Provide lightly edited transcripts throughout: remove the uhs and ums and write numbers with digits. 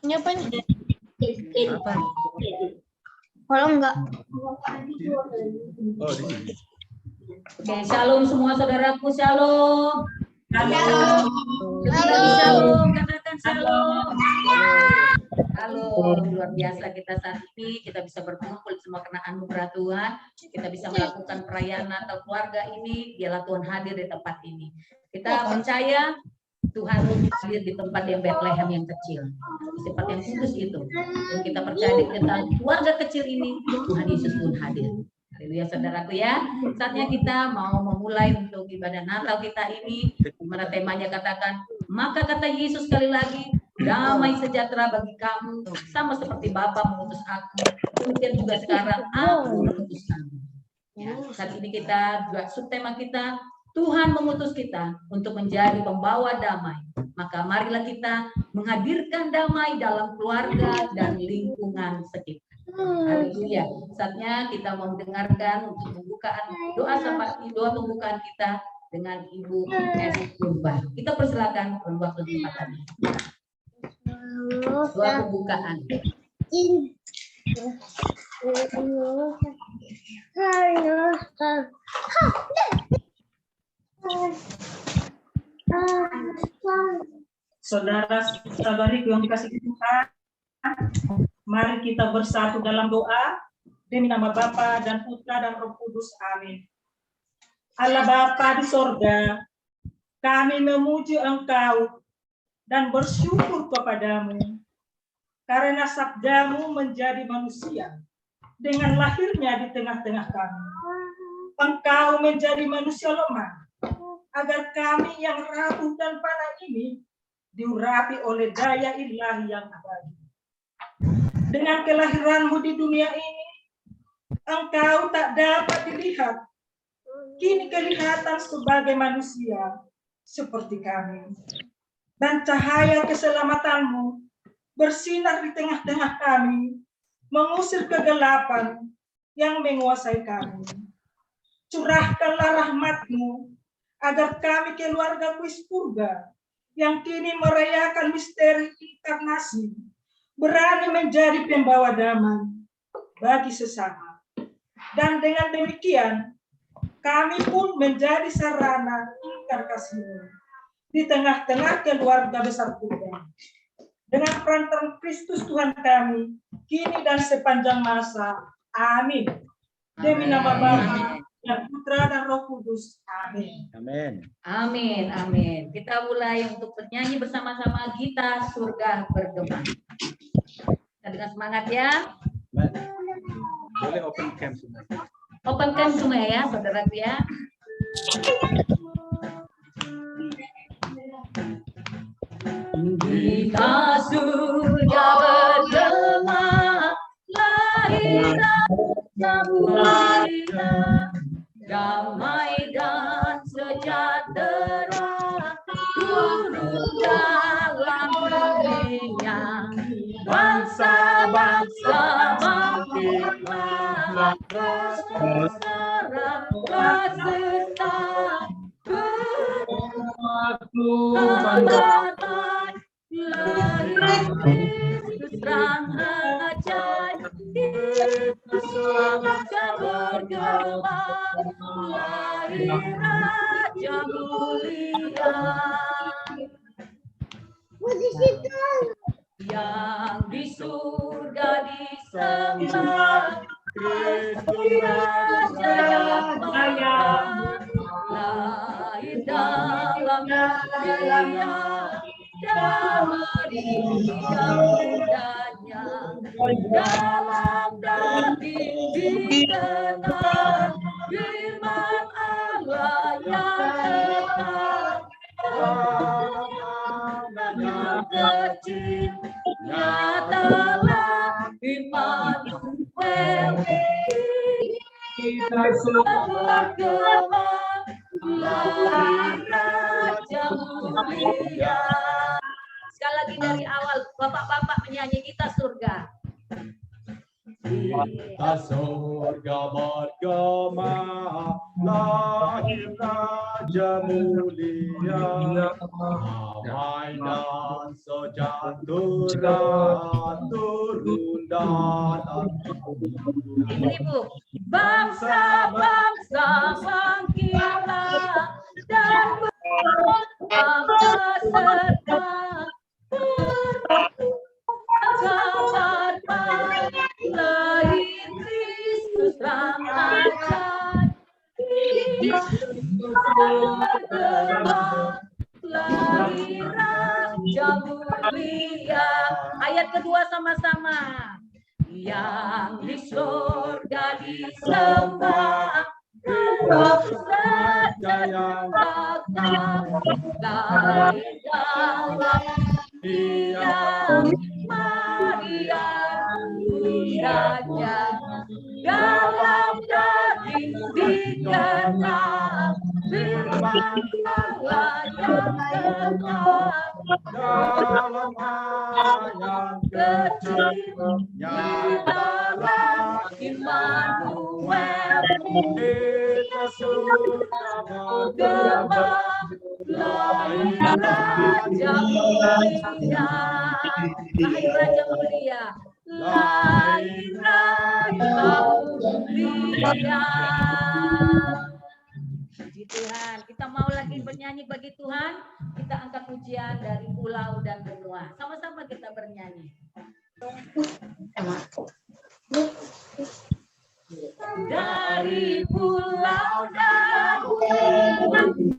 Nyapa nih? Kalau enggak. Oke, shalom semua saudaraku, shalom. Shalom. Shalom, katakan shalom. Halo, luar biasa kita saat ini kita bisa berkumpul semua karena anugerah Tuhan. Kita bisa melakukan perayaan Natal keluarga ini, dialah Tuhan hadir di tempat ini. Kita percaya Tuhan hadir di tempat yang Bethlehem yang kecil, di tempat yang kudus itu. Dan kita percaya di keluarga kecil ini Tuhan Yesus pun hadir. Haleluya saudaraku ya. Saatnya kita mau memulai untuk ibadah Natal kita ini, di mana temanya katakan, maka kata Yesus sekali lagi, damai sejahtera bagi kamu, sama seperti Bapa mengutus aku, demikian juga sekarang aku mengutus kamu. Ya, saat ini kita juga subtema kita, Tuhan mengutus kita untuk menjadi pembawa damai. Maka marilah kita menghadirkan damai dalam keluarga dan lingkungan sekitar. Haleluya. Saatnya kita mau mendengarkan untuk pembukaan doa pembukaan kita dengan Ibu S. Purba. Kita persilakan waktu kesempatannya. Doa pembukaan. Saudara-saudariku yang dikasihi Tuhan, mari kita bersatu dalam doa demi nama Bapa dan Putra dan Roh Kudus. Amin. Allah Bapa di sorga, kami memuji Engkau dan bersyukur kepadamu karena sabdamu menjadi manusia dengan lahirnya di tengah-tengah kami. Engkau menjadi manusia lemah agar kami yang rapuh dan panah ini diurapi oleh daya ilahi yang abadi. Dengan kelahiranmu di dunia ini, engkau tak dapat dilihat. Kini kelihatan sebagai manusia seperti kami. Dan cahaya keselamatanmu bersinar di tengah-tengah kami, mengusir kegelapan yang menguasai kami. Curahkanlah rahmatmu agar kami keluarga kuis purga yang kini merayakan misteri inkarnasi berani menjadi pembawa damai bagi sesama. Dan dengan demikian kami pun menjadi sarana inkarnasimu di tengah-tengah keluarga besar purga. Dengan perantaraan Kristus Tuhan kami kini dan sepanjang masa. Amin. Demi nama Bapa dan Putra dan Roh Kudus. Amin. Amin. Amin. Amin. Kita mulai untuk bernyanyi bersama-sama Gita Surga Bergema. Kita dengan semangat ya. Boleh open cam semua. Open cam semua ya, saudaraku ya. Gita surga bergema, lahirlah kita, damai dan sejahtera turun dalam dunia. Bangsa-bangsa bangkitlah, berserah sesat, berkata Kristus terang ajaib, Kristus surga bergema, lahir Raja mulia. Yang di surga disembah, Kristus Raja yang mulia, lahir dalam dunia, damai mudanya, dalam daging dikenal, firman Allah yang tetap, yang kecil, nyatalah Immanuel, kita bergema, lahir Raja mulia. Sekali lagi dari awal, bapak-bapak menyanyi Gita Surga. Gita surga bergema, lahir Raja Raja mulia, damai dan sejahtera turun dalam Ibu, bangsa-bangsa bangkitlah dan beserta kabar baik lahir Kristus Ramadhan. Lahir Raja mulia. Ayat kedua sama-sama. Yang di surga disembah, Raja yang lahir dalam Dia, Maria Bundanya, dalam daging digenap, firman Allah yang tetap, dalam ayat kecil dalam Immanuel, kita sudah bergema, lahir Raja mulia, lahir Raja mulia, lahir Raja mulia. Puji Tuhan, kita mau lagi bernyanyi bagi Tuhan, kita angkat pujian dari pulau dan benua. Sama-sama kita bernyanyi. Dari pulau dan lagu pujian bagi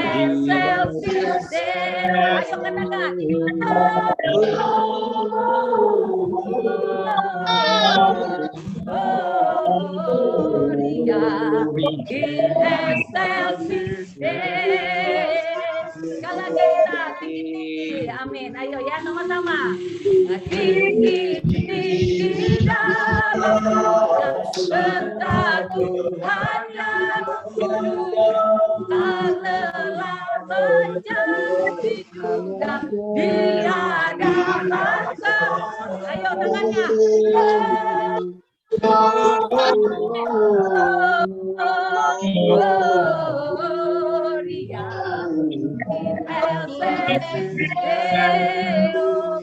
Excelsis Deo. Ayo katakan. Excelsis Deo. Sekali lagi kita tinggi-tinggi. Amin. Ayo ya sama-sama. Tinggi-tinggi dalam serta Tuhan yang kudus, tak lelah menjadi tunggal tiada rasa. Ayo tangannya. Gloria in excelsis Deo.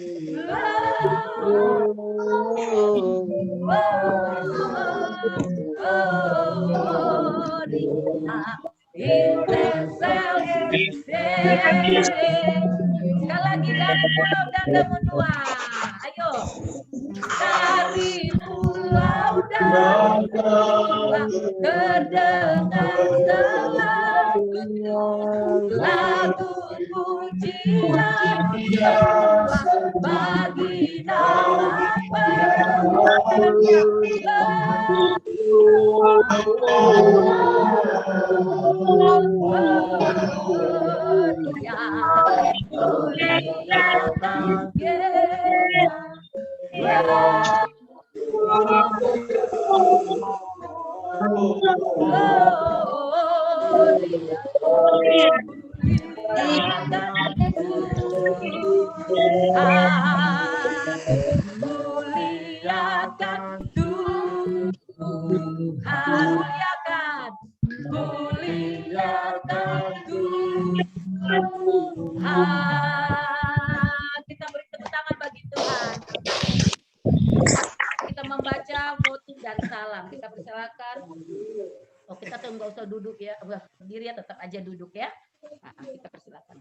In excelsis Deo. Sekali lagi dari pulau dan benua. Ayo. Dari pulau dan benua terdengar selalu lagu pujian bagi nama muliakan Tuhan, muliakan Tuhan. Kita beri tepuk tangan bagi Tuhan. Kita membaca votum dan salam. Kita persilakan. Oh, kita tuh nggak usah duduk ya, berdiri ya, tetap aja duduk ya. Nah, kita persilakan.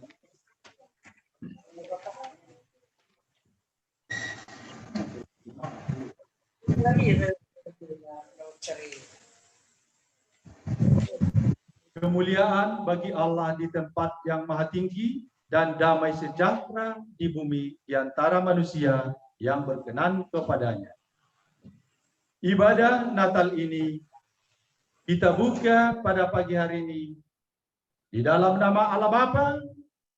Kemuliaan bagi Allah di tempat yang maha tinggi dan damai sejahtera di bumi di antara manusia yang berkenan kepadanya. Ibadah Natal ini kita buka pada pagi hari ini di dalam nama Allah Bapa,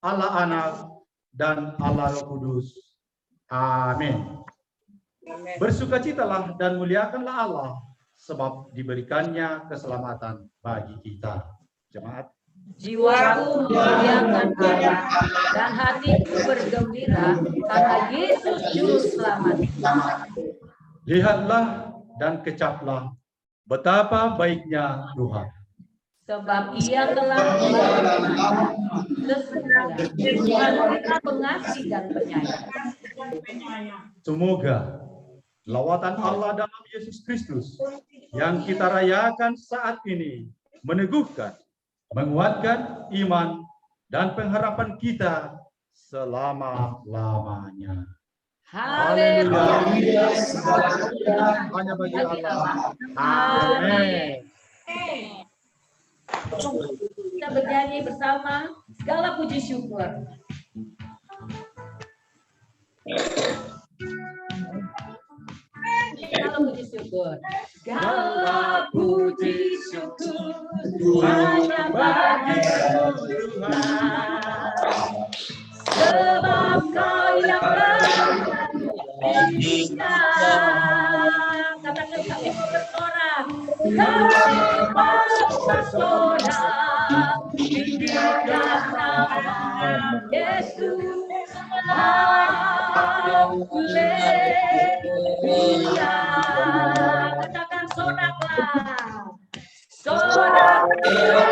Allah Anak, dan Allah Roh Kudus. Amin. Bersukacitalah dan muliakanlah Allah, sebab diberikannya keselamatan bagi kita. Jemaat. Jiwaku memuliakan Allah dan hatiku bergembira karena Yesus juru selamat. Lihatlah dan kecaplah betapa baiknya Tuhan. Sebab Ia telah melakukan sesungguhnya Tuhan kita pengasih dan penyayang. Semoga lawatan Allah dalam Yesus Kristus yang kita rayakan saat ini meneguhkan, menguatkan iman dan pengharapan kita selama-lamanya. Haleluya. Hanya bagi Allah. Amin. Kita bernyanyi bersama segala puji syukur. Segala puji syukur. Segala puji syukur hanya bagi Tuhan. Sebab Kau yang berkuasa. Katakan kami mau bersorak. Kami mau bersorak. Tinggikan nama Yesus. Haleluya. Katakan soraklah. Soraklah.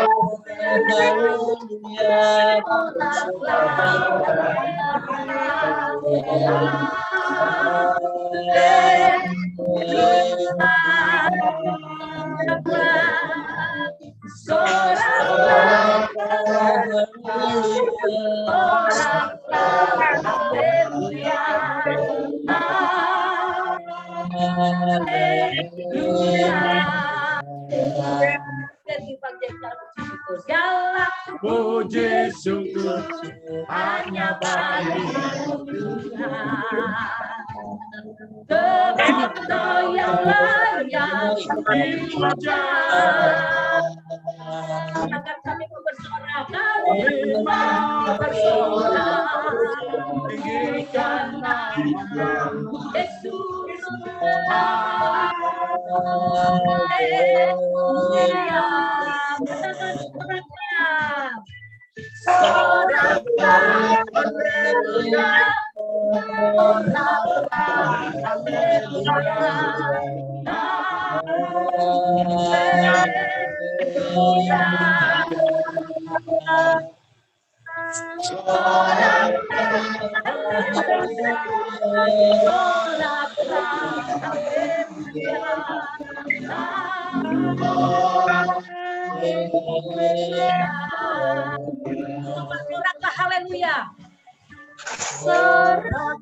Puji syukur hanya bagi Tuhan. Sebab Kau yang layak dipuja. Agar kami mau bersorak, kami mau bersorak. Tinggikan nama Yesus. Haleluya. Katakan soraknya. Soraklah, haleluya. Soraklah, haleluya. Haleluya. Soraklah, haleluya. Soraklah,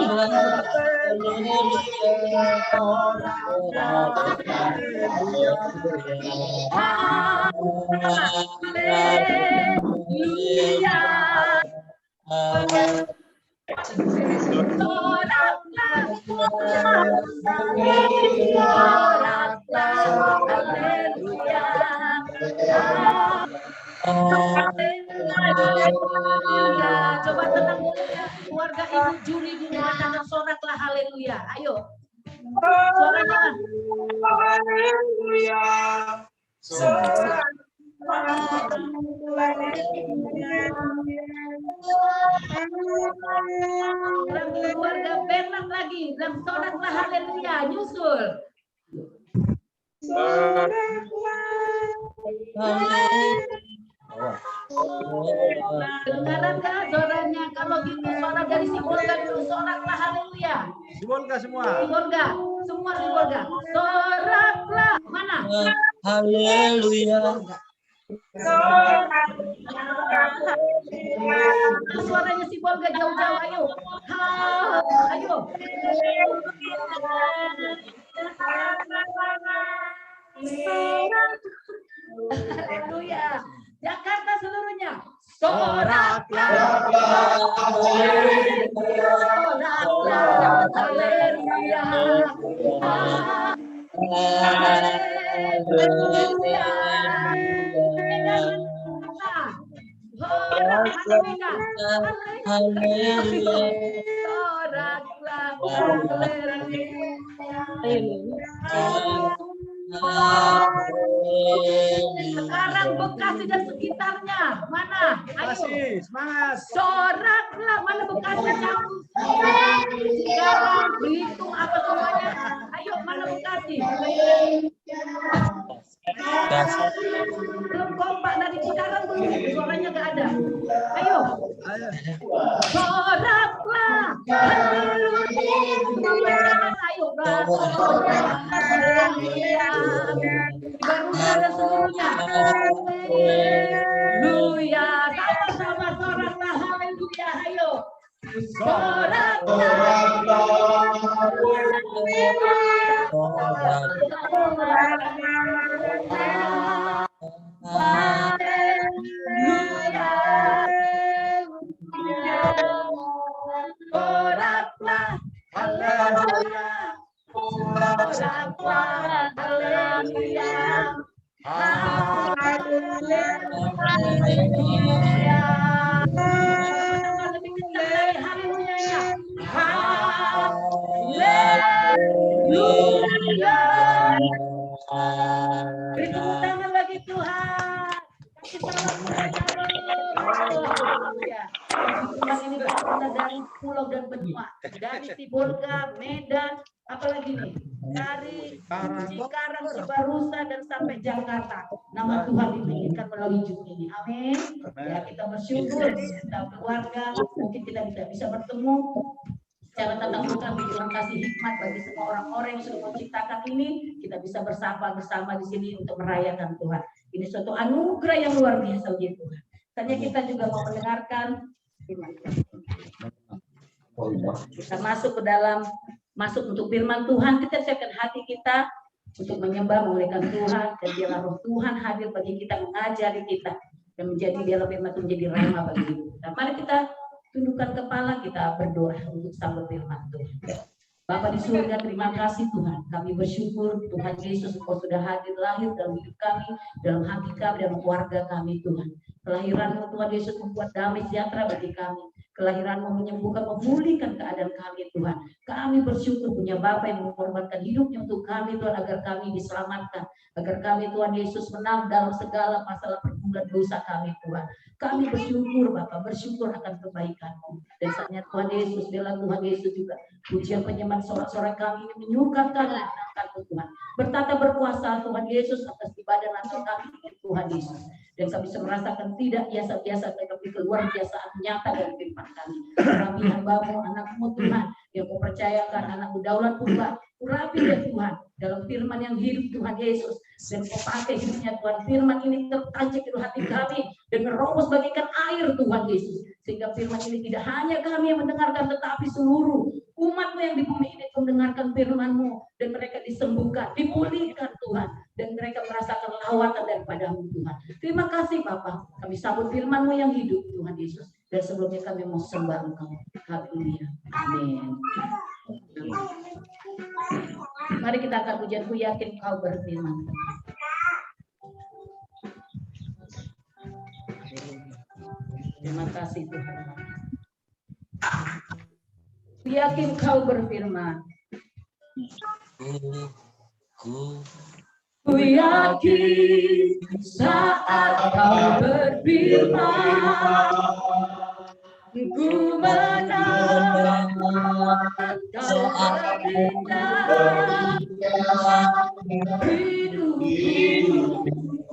soraklah, haleluya. Coba tenang dulu ya, keluarga ibu juri dulu, katakan soraklah haleluya. Ayo, suaranya. Haleluya. Keluarga Bernard lagi, dan soraklah haleluya, nyusul. Kedengaran nggak suaranya? Kalau gitu suara dari si Bolga dulu, soraklah haleluya. Si Bolga semua. Si Bolga, semua si Bolga. Soraklah, mana? Haleluya. Suaranya si Bolga jauh-jauh, ayo. Ayo. Haleluya. Jakarta seluruhnya. Soraklah. Soraklah. Haleluya. Haleluya. Haleluya. Soraklah. Haleluya. Sekarang Bekasi dan sekitarnya. Mana? Ayo. Semangat. Soraklah. Mana Bekasi kamu? Sekarang itu apa semuanya? Ayo, mana Bekasi? Belum kompak dari sekarang belum. Suaranya gak ada. Ayo. Soraklah. Haleluya. Ayo, Garuda dan seluruhnya. Haleluya. Sama-sama soraklah. Haleluya. Ayo. Beri tepuk tangan lagi Tuhan. Kasih salam ya. Tuhan ini berasal dari pulau dan benua, dari Sibolga, Medan, apalagi nih, dari Cikarang, Sebarusa dan sampai Jakarta. Nama Tuhan ditinggikan melalui Zoom ini. Amin. Ya, kita bersyukur kita keluarga, mungkin kita bisa bertemu secara tatap muka. Terima kasih hikmat bagi semua orang-orang yang sudah menciptakan ini. Kita bisa bersama di sini untuk merayakan Tuhan. Ini suatu anugerah yang luar biasa bagi Tuhan. Tanya kita juga mau mendengarkan firman Tuhan. Kita masuk untuk firman Tuhan. Kita siapkan hati kita untuk menyembah, memuliakan Tuhan, dan biarlah Roh Tuhan hadir bagi kita, mengajari kita, dan menjadi biarlah firman Tuhan menjadi rema bagi kita. Mari kita tundukkan kepala, kita berdoa untuk sambut firman Tuhan. Bapa di surga, terima kasih Tuhan. Kami bersyukur Tuhan Yesus, Engkau sudah hadir lahir dalam hidup kami, dalam hati kami, dalam keluarga kami Tuhan. Kelahiran-Mu Tuhan Yesus membuat damai sejahtera bagi kami. Kelahiran-Mu menyembuhkan, memulihkan keadaan kami Tuhan. Kami bersyukur punya Bapa yang mengorbankan hidupnya untuk kami Tuhan, agar kami diselamatkan. Agar kami Tuhan Yesus menang dalam segala masalah pergumulan dosa kami Tuhan. Kami bersyukur Bapa, bersyukur akan kebaikan-Mu. Dan saatnya Tuhan Yesus, bela Tuhan Yesus juga. Pujian penyembahan sorak-sorak kami ini menyukakan dan menangkan Tuhan. Bertata berkuasa Tuhan Yesus atas ibadah natal kami Tuhan Yesus. Dan kami bisa merasakan tidak biasa-biasa, tetapi keluar biasaan nyata dari firman kami. Kami hamba-Mu, anak-Mu Tuhan, yang Kau percayakan, anak-Mu daulat pula. Urapi ya Tuhan, dalam firman yang hidup Tuhan Yesus. Dan Kau pakai hidupnya Tuhan, firman ini tertancap di hati kami, dan merobos bagikan air Tuhan Yesus. Sehingga firman ini tidak hanya kami yang mendengarkan, tetapi seluruh umat-Mu yang di bumi ini mendengarkan firman-Mu, dan mereka disembuhkan, dipulihkan Tuhan, dan mereka merasakan lawatan daripada-Mu Tuhan. Terima kasih Bapa, kami sambut firman-Mu yang hidup Tuhan Yesus. Dan sebelumnya kami mau sembah Engkau. Haleluya. Amin. Mari kita akan pujian, ku yakin Kau berfirman. Terima kasih Tuhan. Ku yakin Kau berfirman. Ku yakin saat Kau berfirman, ku menang Kau bertindak. Hidup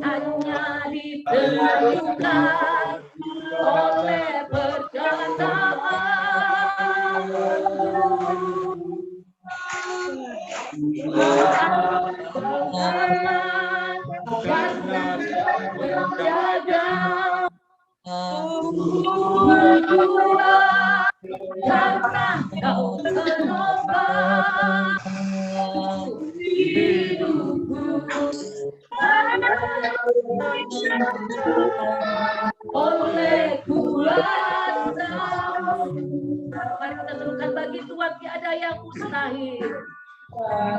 hanya ditentukan oleh perkataan. Karena Kau penopang hidupku, oleh kuasa. Mari kita serukan, bagi Tuhan tiada yang mustahil.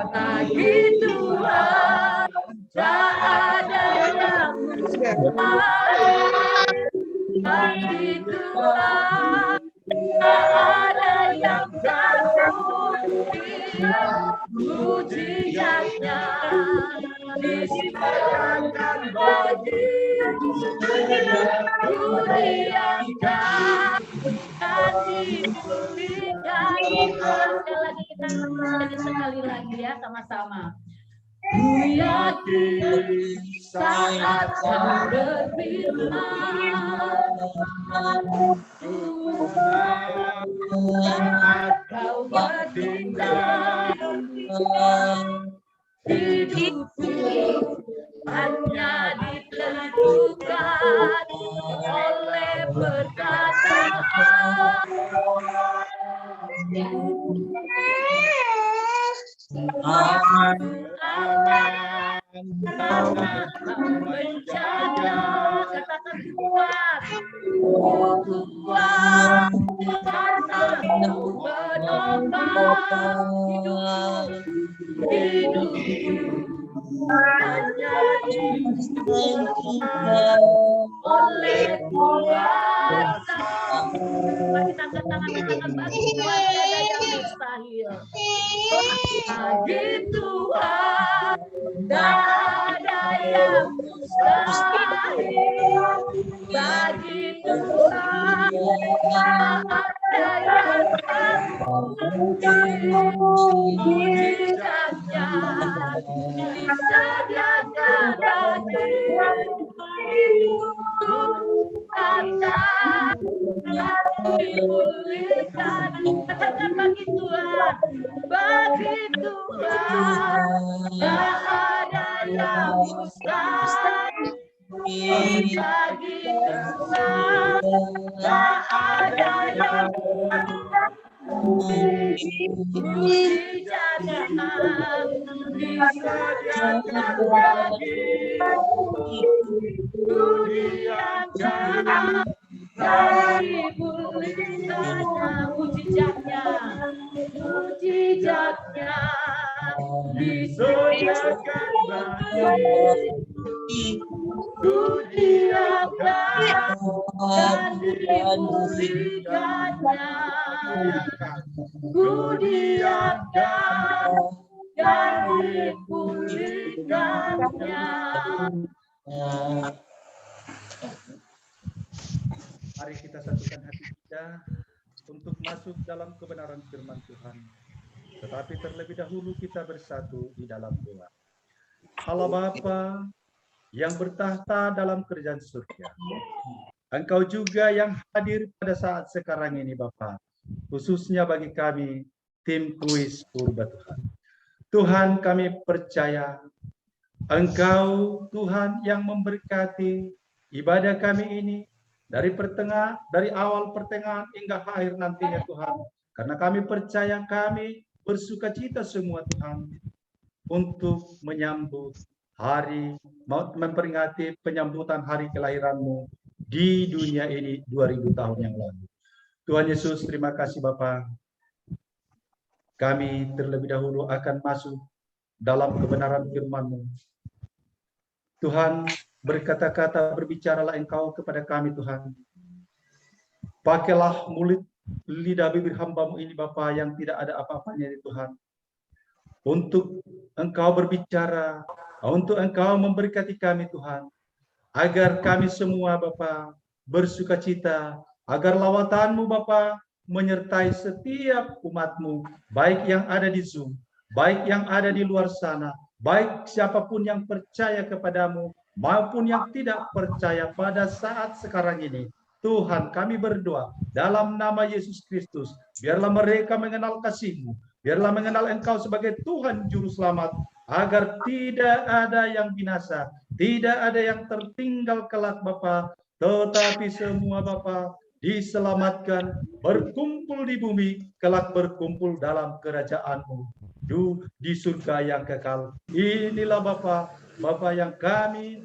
Bagi Tuhan tak ada yang mustahil. Bagi Tuhan tak ada yang tak mungkin. Puji disediakan bagi duniakan dan dipulihkan. Sekali lagi kita nyanyi sekali lagi ya sama-sama. Ku yakin saat kau berfirman, saat kau bertindak, hidupku hanya ditentukan oleh perkataan. Menjaga, katakan kuat, kuat, karena menopang hidupku hanya ditentukan oleh kuasa. Kita angkat tangan kita bagi Tuhan, ada yang mustahil. Bagi Tuhan tak ada yang mustahil. Bagi Tuhan tak ada yang tak mungkin. Mujizatnya disediakan bagi Tuhan tak dipulihkan. Katakan bagi Tuhan, bagi Tuhan tak ada yang mustahil. Bagi Tuhan tak ada yang mujizatnya disediakan bagi duniakan dan dipulihkannya. Mujizatnya disediakan bagi duniakan dan dipulihkannya. Kudiakan dan dipulihkannya. Mari kita satukan hati kita untuk masuk dalam kebenaran firman Tuhan. Tetapi terlebih dahulu kita bersatu di dalam doa. Allah Bapa yang bertahta dalam kerajaan surga, Engkau juga yang hadir pada saat sekarang ini Bapa, khususnya bagi kami tim kuis Purba Tuhan. Tuhan, kami percaya Engkau Tuhan yang memberkati ibadah kami ini dari awal pertengahan hingga akhir nantinya Tuhan. Karena kami percaya kami bersuka cita semua Tuhan untuk menyambut memperingati penyambutan hari kelahiran-Mu di dunia ini 2000 tahun yang lalu. Tuhan Yesus, terima kasih Bapa. Kami terlebih dahulu akan masuk dalam kebenaran firman-Mu. Tuhan, berkata-kata, berbicaralah Engkau kepada kami Tuhan. Pakailah mulut lidah bibir hamba-Mu ini Bapa yang tidak ada apa-apanya di Tuhan. Untuk Engkau berbicara, untuk Engkau memberkati kami Tuhan. Agar kami semua Bapa bersuka cita, agar lawatan-Mu Bapa menyertai setiap umat-Mu, baik yang ada di Zoom, baik yang ada di luar sana, baik siapapun yang percaya kepadamu, maupun yang tidak percaya pada saat sekarang ini. Tuhan, kami berdoa dalam nama Yesus Kristus, biarlah mereka mengenal kasih-Mu, biarlah mengenal Engkau sebagai Tuhan Juru Selamat, agar tidak ada yang binasa, tidak ada yang tertinggal kelak Bapa, tetapi semua Bapa diselamatkan, berkumpul di bumi, kelak berkumpul dalam kerajaan-Mu di surga yang kekal. Inilah Bapa yang kami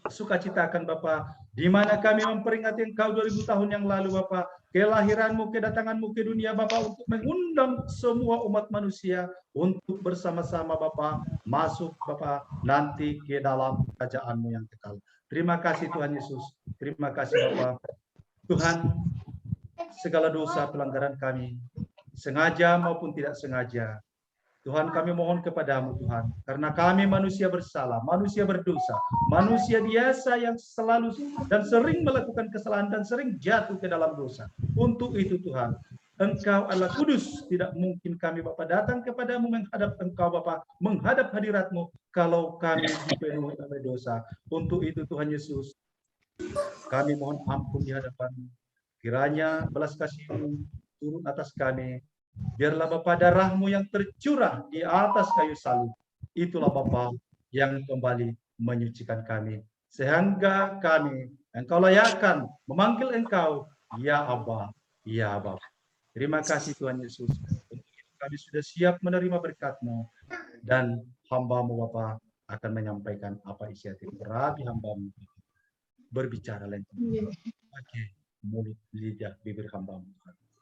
sukacitakan Bapa, di mana kami memperingati Engkau 2000 tahun yang lalu Bapa, kelahiran-Mu, kedatangan-Mu ke dunia Bapa, untuk mengundang semua umat manusia untuk bersama-sama Bapa masuk Bapa nanti ke dalam kerajaan-Mu yang kekal. Terima kasih Tuhan Yesus, terima kasih Bapa. Tuhan, segala dosa pelanggaran kami, sengaja maupun tidak sengaja, Tuhan, kami mohon kepadamu Tuhan, karena kami manusia bersalah, manusia berdosa, manusia biasa yang selalu dan sering melakukan kesalahan dan sering jatuh ke dalam dosa. Untuk itu Tuhan, Engkau adalah kudus, tidak mungkin kami Bapa datang kepadamu menghadap Engkau Bapa, menghadap hadiratmu kalau kami dipenuhi oleh dosa. Untuk itu Tuhan Yesus, kami mohon ampun di hadapan-Mu. Kiranya belas kasih-Mu turun atas kami. Biarlah Bapa darah-Mu yang tercurah di atas kayu salib. Itulah Bapa yang kembali menyucikan kami. Sehingga kami, Engkau layakkan memanggil Engkau, Ya Abba, Ya Bapa. Terima kasih Tuhan Yesus. Kami sudah siap menerima berkat-Mu. Dan hamba-Mu Bapa akan menyampaikan apa isi hati nurani hamba-Mu. Berbicara lagi. Pakai mulut, lidah, bibir hamba-Mu.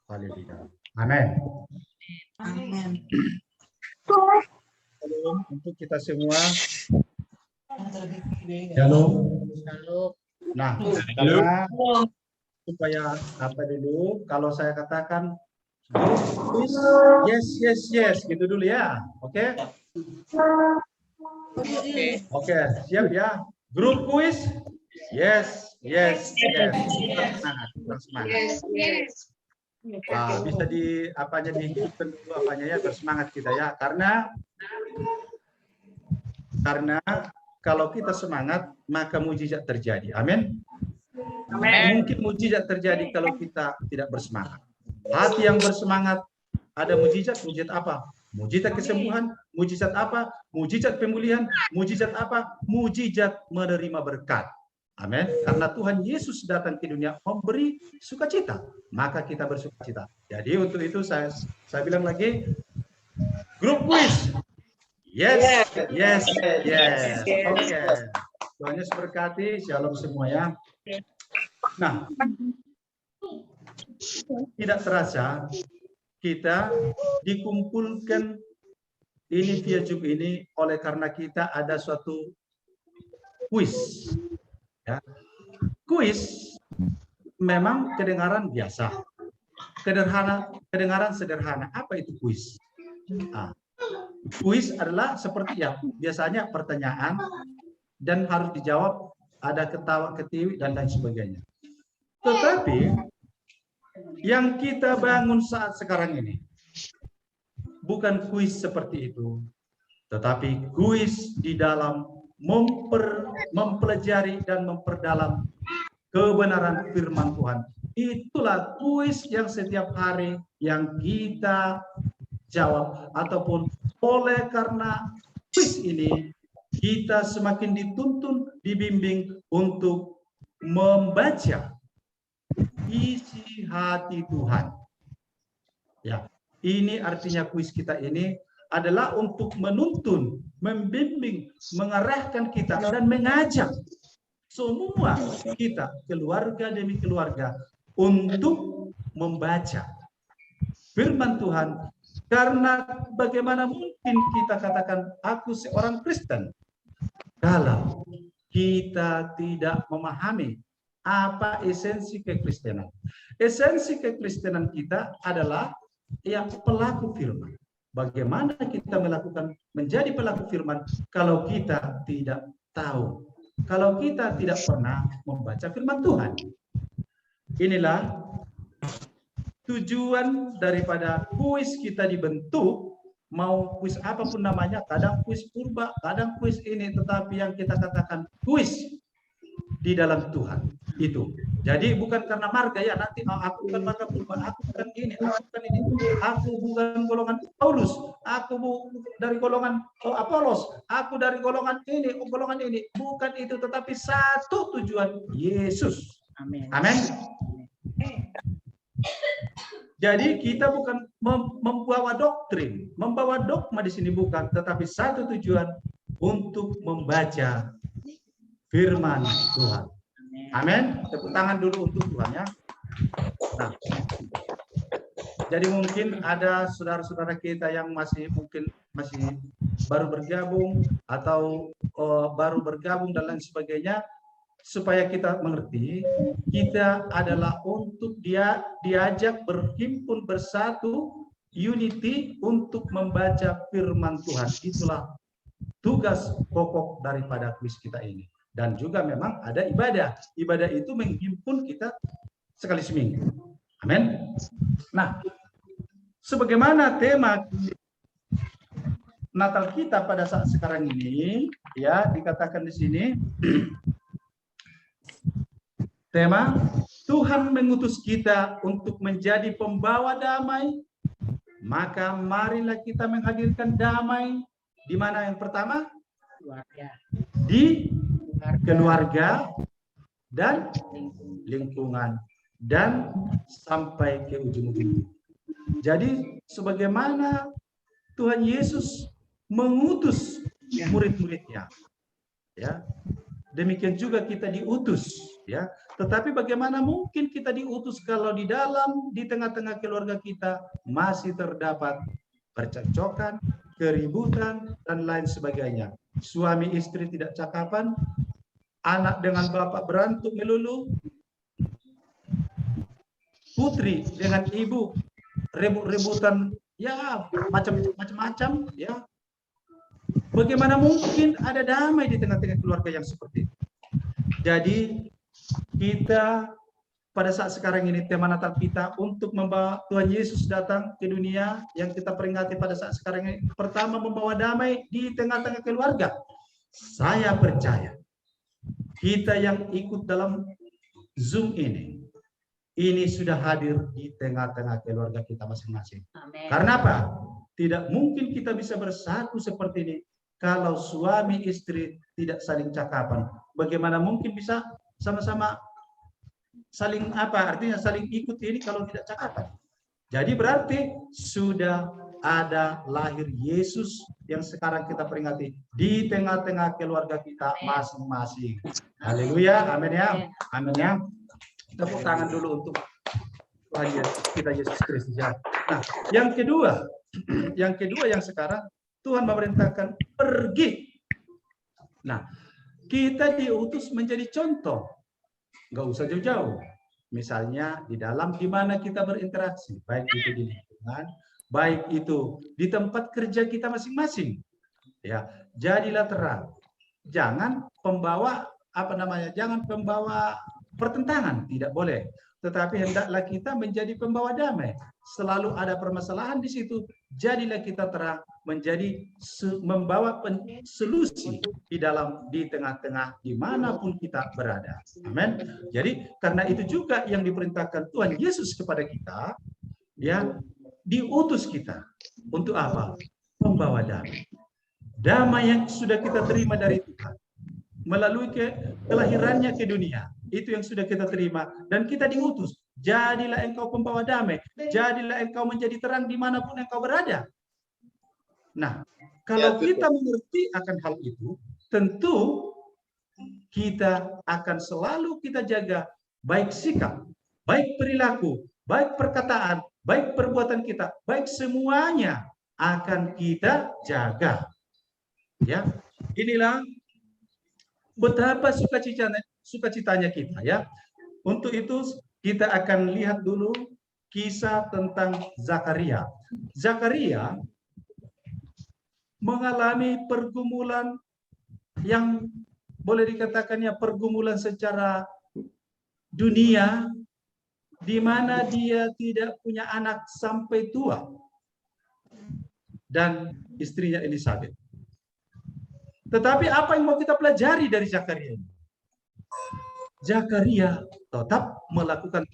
Haleluya. Amin. Amin. Shalom untuk kita semua. Shalom. Shalom. Nah, karena supaya apa dulu, kalau saya katakan yes gitu dulu ya. Oke? Oke, siap ya. Grup kuis. Yes. Semangat. Bisa di apanya dihidupkan dulu apanya ya, bersemangat kita ya, karena kalau kita semangat maka mujizat terjadi. Amin. Mungkin mujizat terjadi kalau kita tidak bersemangat. Hati yang bersemangat ada mujizat apa? Mujizat kesembuhan, mujizat apa? Mujizat pemulihan, mujizat apa? Mujizat menerima berkat. Amin. Karena Tuhan Yesus datang ke dunia memberi sukacita, maka kita bersukacita. Jadi untuk itu saya bilang lagi, grup kuis. Yes. Oke. Tuhan Yesus berkati. Shalom semua ya. Nah, tidak terasa kita dikumpulkan ini via Zoom ini oleh karena kita ada suatu kuis. Ya. Kuis memang kedengaran biasa, kedengaran sederhana. Apa itu kuis? Kuis adalah seperti yang biasanya pertanyaan dan harus dijawab, ada ketawa ketiwi dan lain sebagainya. Tetapi yang kita bangun saat sekarang ini bukan kuis seperti itu, tetapi kuis di dalam mempelajari dan memperdalam kebenaran firman Tuhan. Itulah kuis yang setiap hari yang kita jawab, ataupun oleh karena kuis ini kita semakin dituntun, dibimbing untuk membaca isi hati Tuhan. Ya, ini artinya kuis kita ini adalah untuk menuntun, membimbing, mengarahkan kita dan mengajak semua kita, keluarga demi keluarga, untuk membaca firman Tuhan. Karena bagaimana mungkin kita katakan aku seorang Kristen kalau kita tidak memahami apa esensi kekristenan. Esensi kekristenan kita adalah yang pelaku firman. Bagaimana kita melakukan menjadi pelaku firman kalau kita tidak tahu, kalau kita tidak pernah membaca firman Tuhan. Inilah tujuan daripada kuis kita dibentuk, mau kuis apapun namanya, kadang kuis purba, kadang kuis ini, tetapi yang kita katakan kuis di dalam Tuhan itu. Jadi bukan karena marga ya, nanti aku bukan marga purba, aku bukan ini, aku bukan ini, aku bukan golongan Paulus, aku dari golongan Apolos, aku dari golongan ini, bukan itu, tetapi satu tujuan, Yesus. Amin. Amin. Jadi kita bukan membawa doktrin, membawa dogma di sini bukan, tetapi satu tujuan, untuk membaca firman Tuhan. Amin. Tepuk tangan dulu untuk Tuhan ya. Nah, jadi mungkin ada saudara-saudara kita yang masih baru bergabung atau baru bergabung dan lain sebagainya, supaya kita mengerti, kita adalah untuk diajak berhimpun bersatu unity untuk membaca firman Tuhan. Itulah tugas pokok daripada kuis kita ini. Dan juga memang ada ibadah. Ibadah itu menghimpun kita sekali seminggu. Amin. Nah, sebagaimana tema Natal kita pada saat sekarang ini, ya dikatakan di sini, tema Tuhan mengutus kita untuk menjadi pembawa damai. Maka marilah kita menghadirkan damai di mana yang pertama? Di keluarga dan lingkungan dan sampai ke ujung-ujung. Jadi sebagaimana Tuhan Yesus mengutus murid-muridnya, ya, demikian juga kita diutus, ya. Tetapi bagaimana mungkin kita diutus kalau di tengah-tengah keluarga kita masih terdapat percekcokan, keributan, dan lain sebagainya. Suami istri tidak cakapan, anak dengan bapak berantem melulu, putri dengan ibu rebut-rebutan, ya macam-macam, ya. Bagaimana mungkin ada damai di tengah-tengah keluarga yang seperti itu? Jadi kita pada saat sekarang ini tema Natal kita untuk membawa Tuhan Yesus datang ke dunia yang kita peringati pada saat sekarang ini. Pertama, membawa damai di tengah-tengah keluarga. Saya percaya kita yang ikut dalam Zoom ini sudah hadir di tengah-tengah keluarga kita masing-masing. Karena apa? Tidak mungkin kita bisa bersatu seperti ini kalau suami istri tidak saling cakapan. Bagaimana mungkin bisa sama-sama saling artinya saling ikut ini kalau tidak cakapan. Jadi berarti sudah ada lahir Yesus yang sekarang kita peringati di tengah-tengah keluarga kita masing-masing. Haleluya, amin ya, amin ya. Tepuk tangan dulu untuk Tuhan kita Yesus Kristus ya. Nah, yang kedua yang sekarang Tuhan memerintahkan pergi. Nah, kita diutus menjadi contoh. Nggak usah jauh-jauh. Misalnya di mana kita berinteraksi, baik itu di lingkungan, baik itu di tempat kerja kita masing-masing. Ya, jadilah terang. Jangan pembawa jangan pembawa pertentangan, tidak boleh. Tetapi hendaklah kita menjadi pembawa damai. Selalu ada permasalahan di situ, jadilah kita terang, membawa solusi di tengah-tengah dimanapun kita berada. Amin. Jadi karena itu juga yang diperintahkan Tuhan Yesus kepada kita, ya, diutus kita untuk apa? Membawa damai. Damai yang sudah kita terima dari Tuhan melalui kelahirannya ke dunia. Itu yang sudah kita terima dan kita diutus. Jadilah engkau pembawa damai. Jadilah engkau menjadi terang dimanapun engkau berada. Nah, kalau kita mengerti akan hal itu, tentu kita akan selalu kita jaga baik sikap, baik perilaku, baik perkataan, baik perbuatan kita, baik semuanya akan kita jaga. Ya, inilah betapa sukacitanya kita, ya. Untuk itu kita akan lihat dulu kisah tentang Zakaria. Zakaria mengalami pergumulan yang boleh dikatakannya pergumulan secara dunia, di mana dia tidak punya anak sampai tua, dan istrinya Elizabeth. Tetapi apa yang mau kita pelajari dari Zakaria ini? Zakaria tetap melakukan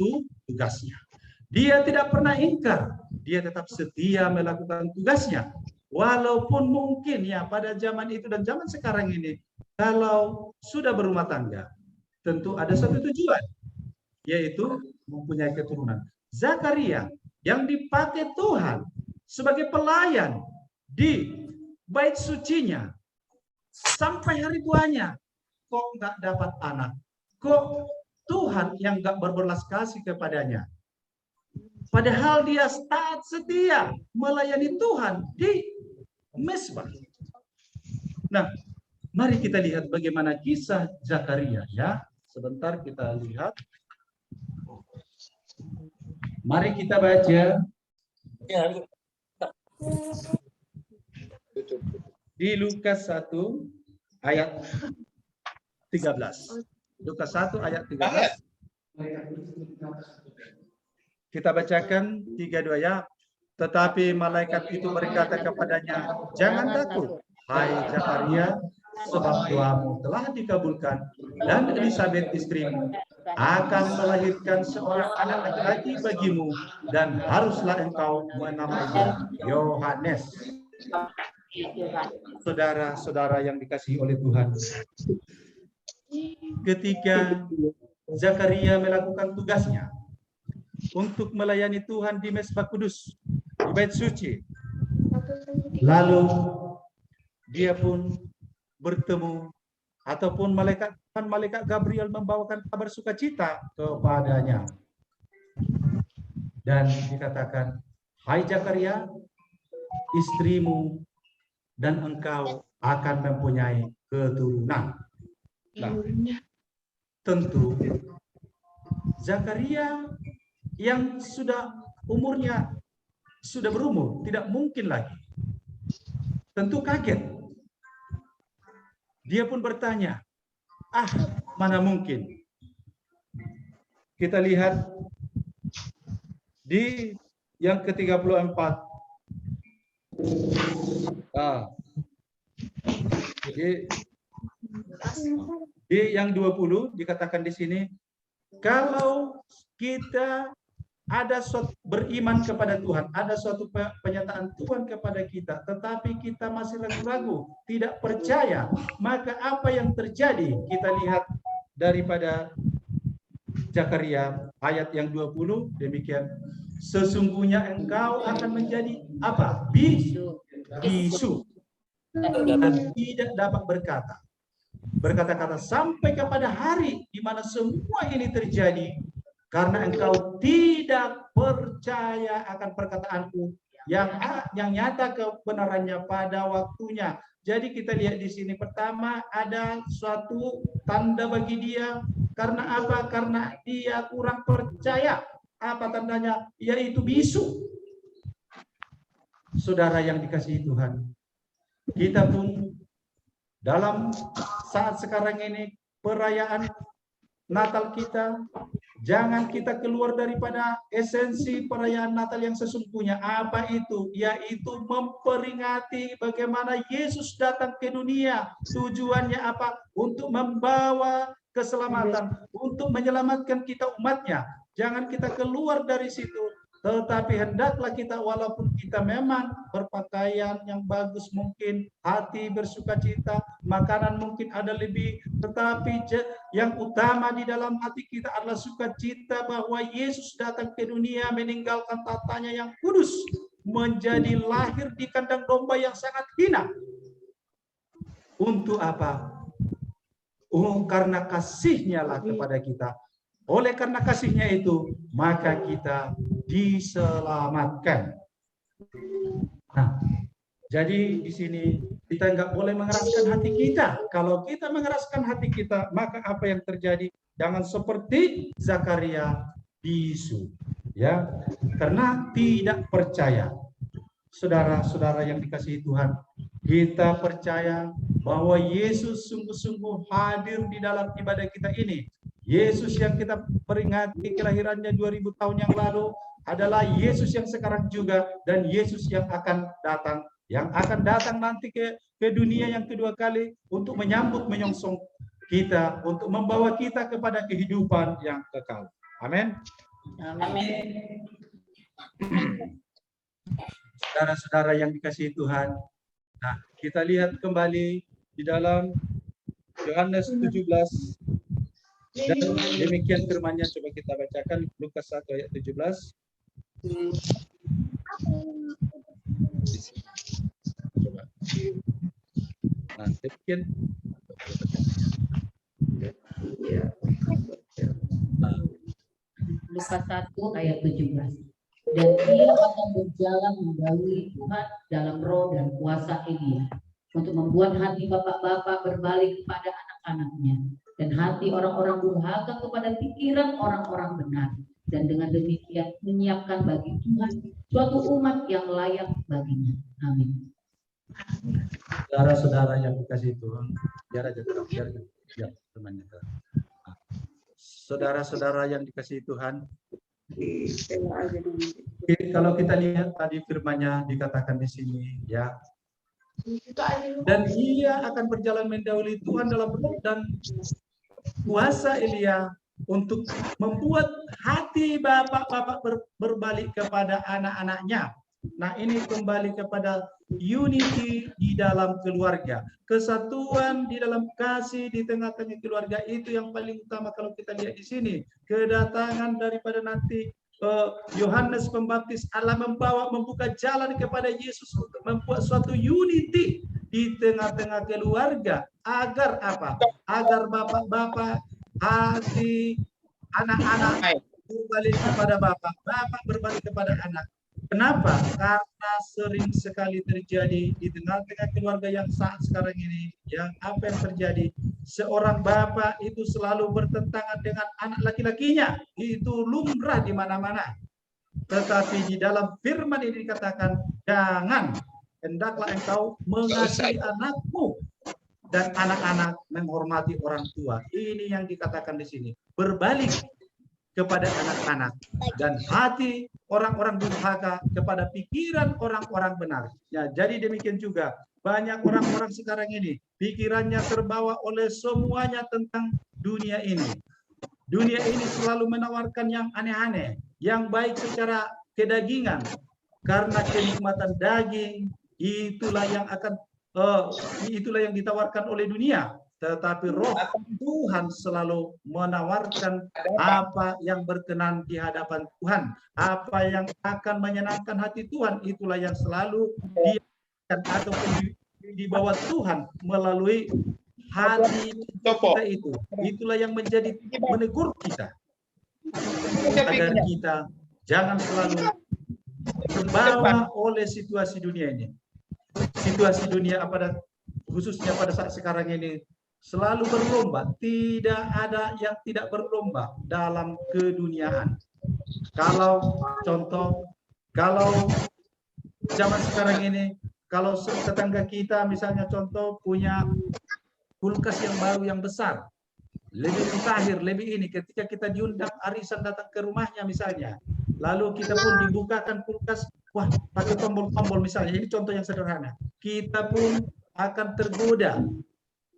tugasnya. Dia tidak pernah ingkar, dia tetap setia melakukan tugasnya. Walaupun mungkin ya pada zaman itu dan zaman sekarang ini, kalau sudah berumah tangga, tentu ada satu tujuan, yaitu mempunyai keturunan. Zakaria yang dipakai Tuhan sebagai pelayan di bait sucinya, sampai hari tuanya, kok nggak dapat anak? Kok Tuhan yang nggak berbelas kasih kepadanya? Padahal dia taat setia melayani Tuhan di Mesbah. Nah, mari kita lihat bagaimana kisah Zakaria, ya. Sebentar kita lihat. Mari kita baca Di Lukas 1 ayat 13. Lukas 1 ayat 13. Kita bacakan 3-2 ya. Tetapi malaikat itu berkata kepadanya, "Jangan takut, hai Zakaria, sebab doamu telah dikabulkan, dan Elisabet istrimu akan melahirkan seorang anak laki-laki bagimu, dan haruslah engkau menamainya Yohanes." Saudara-saudara yang dikasihi oleh Tuhan, ketika Zakaria melakukan tugasnya untuk melayani Tuhan di Mezbah Kudus, di Bait Suci, lalu dia pun bertemu ataupun malaikat Gabriel membawakan kabar sukacita kepadanya, dan dikatakan, "Hai Zakaria, istrimu dan engkau akan mempunyai keturunan." Nah, tentu Zakaria yang umurnya sudah berumur, tidak mungkin lagi. Tentu kaget. Dia pun bertanya, mana mungkin. Kita lihat di yang ke-34. Di yang 20 dikatakan di sini, kalau kita ada suatu beriman kepada Tuhan, ada suatu penyataan Tuhan kepada kita, tetapi kita masih ragu-ragu, tidak percaya, maka apa yang terjadi? Kita lihat daripada Zakaria ayat yang 20 demikian, "Sesungguhnya engkau akan menjadi apa? Bisu dan tidak dapat berkata-kata sampai kepada hari di mana semua ini terjadi, karena engkau tidak percaya akan perkataanku yang nyata kebenarannya pada waktunya." Jadi kita lihat di sini, pertama ada suatu tanda bagi dia. Karena apa? Karena dia kurang percaya. Apa tandanya? Yaitu bisu. Saudara yang dikasihi Tuhan, kita pun dalam saat sekarang ini perayaan Natal kita, jangan kita keluar daripada esensi perayaan Natal yang sesungguhnya. Apa itu? Yaitu memperingati bagaimana Yesus datang ke dunia. Tujuannya apa? Untuk membawa keselamatan, untuk menyelamatkan kita umatnya. Jangan kita keluar dari situ. Tetapi hendaklah kita, walaupun kita memang berpakaian yang bagus, mungkin hati bersukacita, makanan mungkin ada lebih, tetapi yang utama di dalam hati kita adalah sukacita bahwa Yesus datang ke dunia, meninggalkan tatanya yang kudus, menjadi lahir di kandang domba yang sangat hina. Untuk apa? Karena kasihnya lah kepada kita. Oleh karena kasihnya itu, maka kita diselamatkan. Nah, jadi di sini kita nggak boleh mengeraskan hati kita. Kalau kita mengeraskan hati kita, maka apa yang terjadi? Jangan seperti Zakaria bisu, ya, karena tidak percaya. Saudara-saudara yang dikasihi Tuhan, kita percaya bahwa Yesus sungguh-sungguh hadir di dalam ibadah kita ini. Yesus yang kita peringati kelahirannya 2000 tahun yang lalu adalah Yesus yang sekarang juga, dan Yesus yang akan datang nanti ke dunia yang kedua kali untuk menyambut menyongsong kita, untuk membawa kita kepada kehidupan yang kekal. Amin. Amin. Saudara-saudara yang dikasihi Tuhan, nah kita lihat kembali di dalam Yohanes 17. Dan demikian firman-Nya, coba kita bacakan Lukas 1 ayat 17. Coba. Nah, demikian. Lukas 1 ayat 17. Dan ia akan berjalan mendahului Tuhan dalam roh dan kuasa Elia, untuk membuat hati bapak-bapak berbalik kepada anak-anaknya, dan hati orang-orang durhaka kepada pikiran orang-orang benar, dan dengan demikian menyiapkan bagi Tuhan suatu umat yang layak baginya. Amin. Saudara-saudara yang dikasihi Tuhan, biar aja ya, temannya. Saudara-saudara yang dikasihi Tuhan, kalau kita lihat tadi firman-Nya dikatakan di sini, ya, dan ia akan berjalan mendahului Tuhan dalam dan kuasa Elia untuk membuat hati bapak-bapak berbalik kepada anak-anaknya. Nah, ini kembali kepada unity di dalam keluarga, kesatuan di dalam kasih di tengah-tengah keluarga, itu yang paling utama. Kalau kita lihat di sini, kedatangan daripada nanti Yohanes Pembaptis, Allah membuka jalan kepada Yesus untuk membuat suatu unity di tengah-tengah keluarga, agar apa? Agar bapak-bapak, hati anak-anak berbalik kepada bapak, bapak berbalik kepada anak. Kenapa? Karena sering sekali terjadi di tengah-tengah keluarga yang saat sekarang ini, yang apa yang terjadi? Seorang bapak itu selalu bertentangan dengan anak laki-lakinya. Itu lumrah di mana-mana. Tetapi di dalam firman ini dikatakan, jangan, hendaklah engkau mengasihi anakmu dan anak-anak menghormati orang tua. Ini yang dikatakan di sini. Berbalik kepada anak-anak dan hati orang-orang durhaka kepada pikiran orang-orang benar. Ya, jadi demikian juga banyak orang-orang sekarang ini pikirannya terbawa oleh semuanya tentang dunia ini. Dunia ini selalu menawarkan yang aneh-aneh, yang baik secara kedagingan, karena kenikmatan daging itulah yang akan itulah yang ditawarkan oleh dunia. Tetapi roh Tuhan selalu menawarkan apa yang berkenan di hadapan Tuhan, apa yang akan menyenangkan hati Tuhan, itulah yang selalu ataupun dibawa Tuhan melalui hati kita itu. Itulah yang menjadi menegur kita, agar kita jangan selalu terbawa oleh situasi dunia ini. Situasi dunia khususnya pada saat sekarang ini selalu berlomba, tidak ada yang tidak berlomba dalam keduniaan. Kalau zaman sekarang ini, kalau tetangga kita misalnya contoh punya kulkas yang baru yang besar, lebih mutakhir, lebih ini, ketika kita diundang arisan datang ke rumahnya misalnya, lalu kita pun dibukakan kulkas, wah pakai tombol-tombol misalnya, ini contoh yang sederhana, kita pun akan tergoda.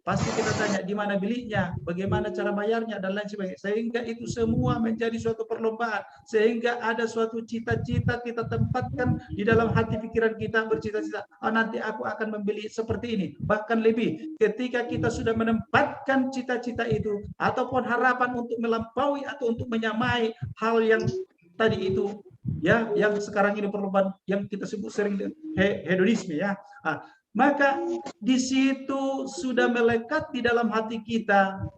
Pasti kita tanya di mana belinya, bagaimana cara bayarnya, dan lain sebagainya. Sehingga itu semua menjadi suatu perlombaan. Sehingga ada suatu cita-cita kita tempatkan di dalam hati pikiran kita, bercita-cita, nanti aku akan membeli seperti ini. Bahkan lebih, ketika kita sudah menempatkan cita-cita itu, ataupun harapan untuk melampaui atau untuk menyamai hal yang tadi itu, ya, yang sekarang ini perlombaan, yang kita sebut sering hedonisme, ya. Maka di situ sudah melekat di dalam hati kita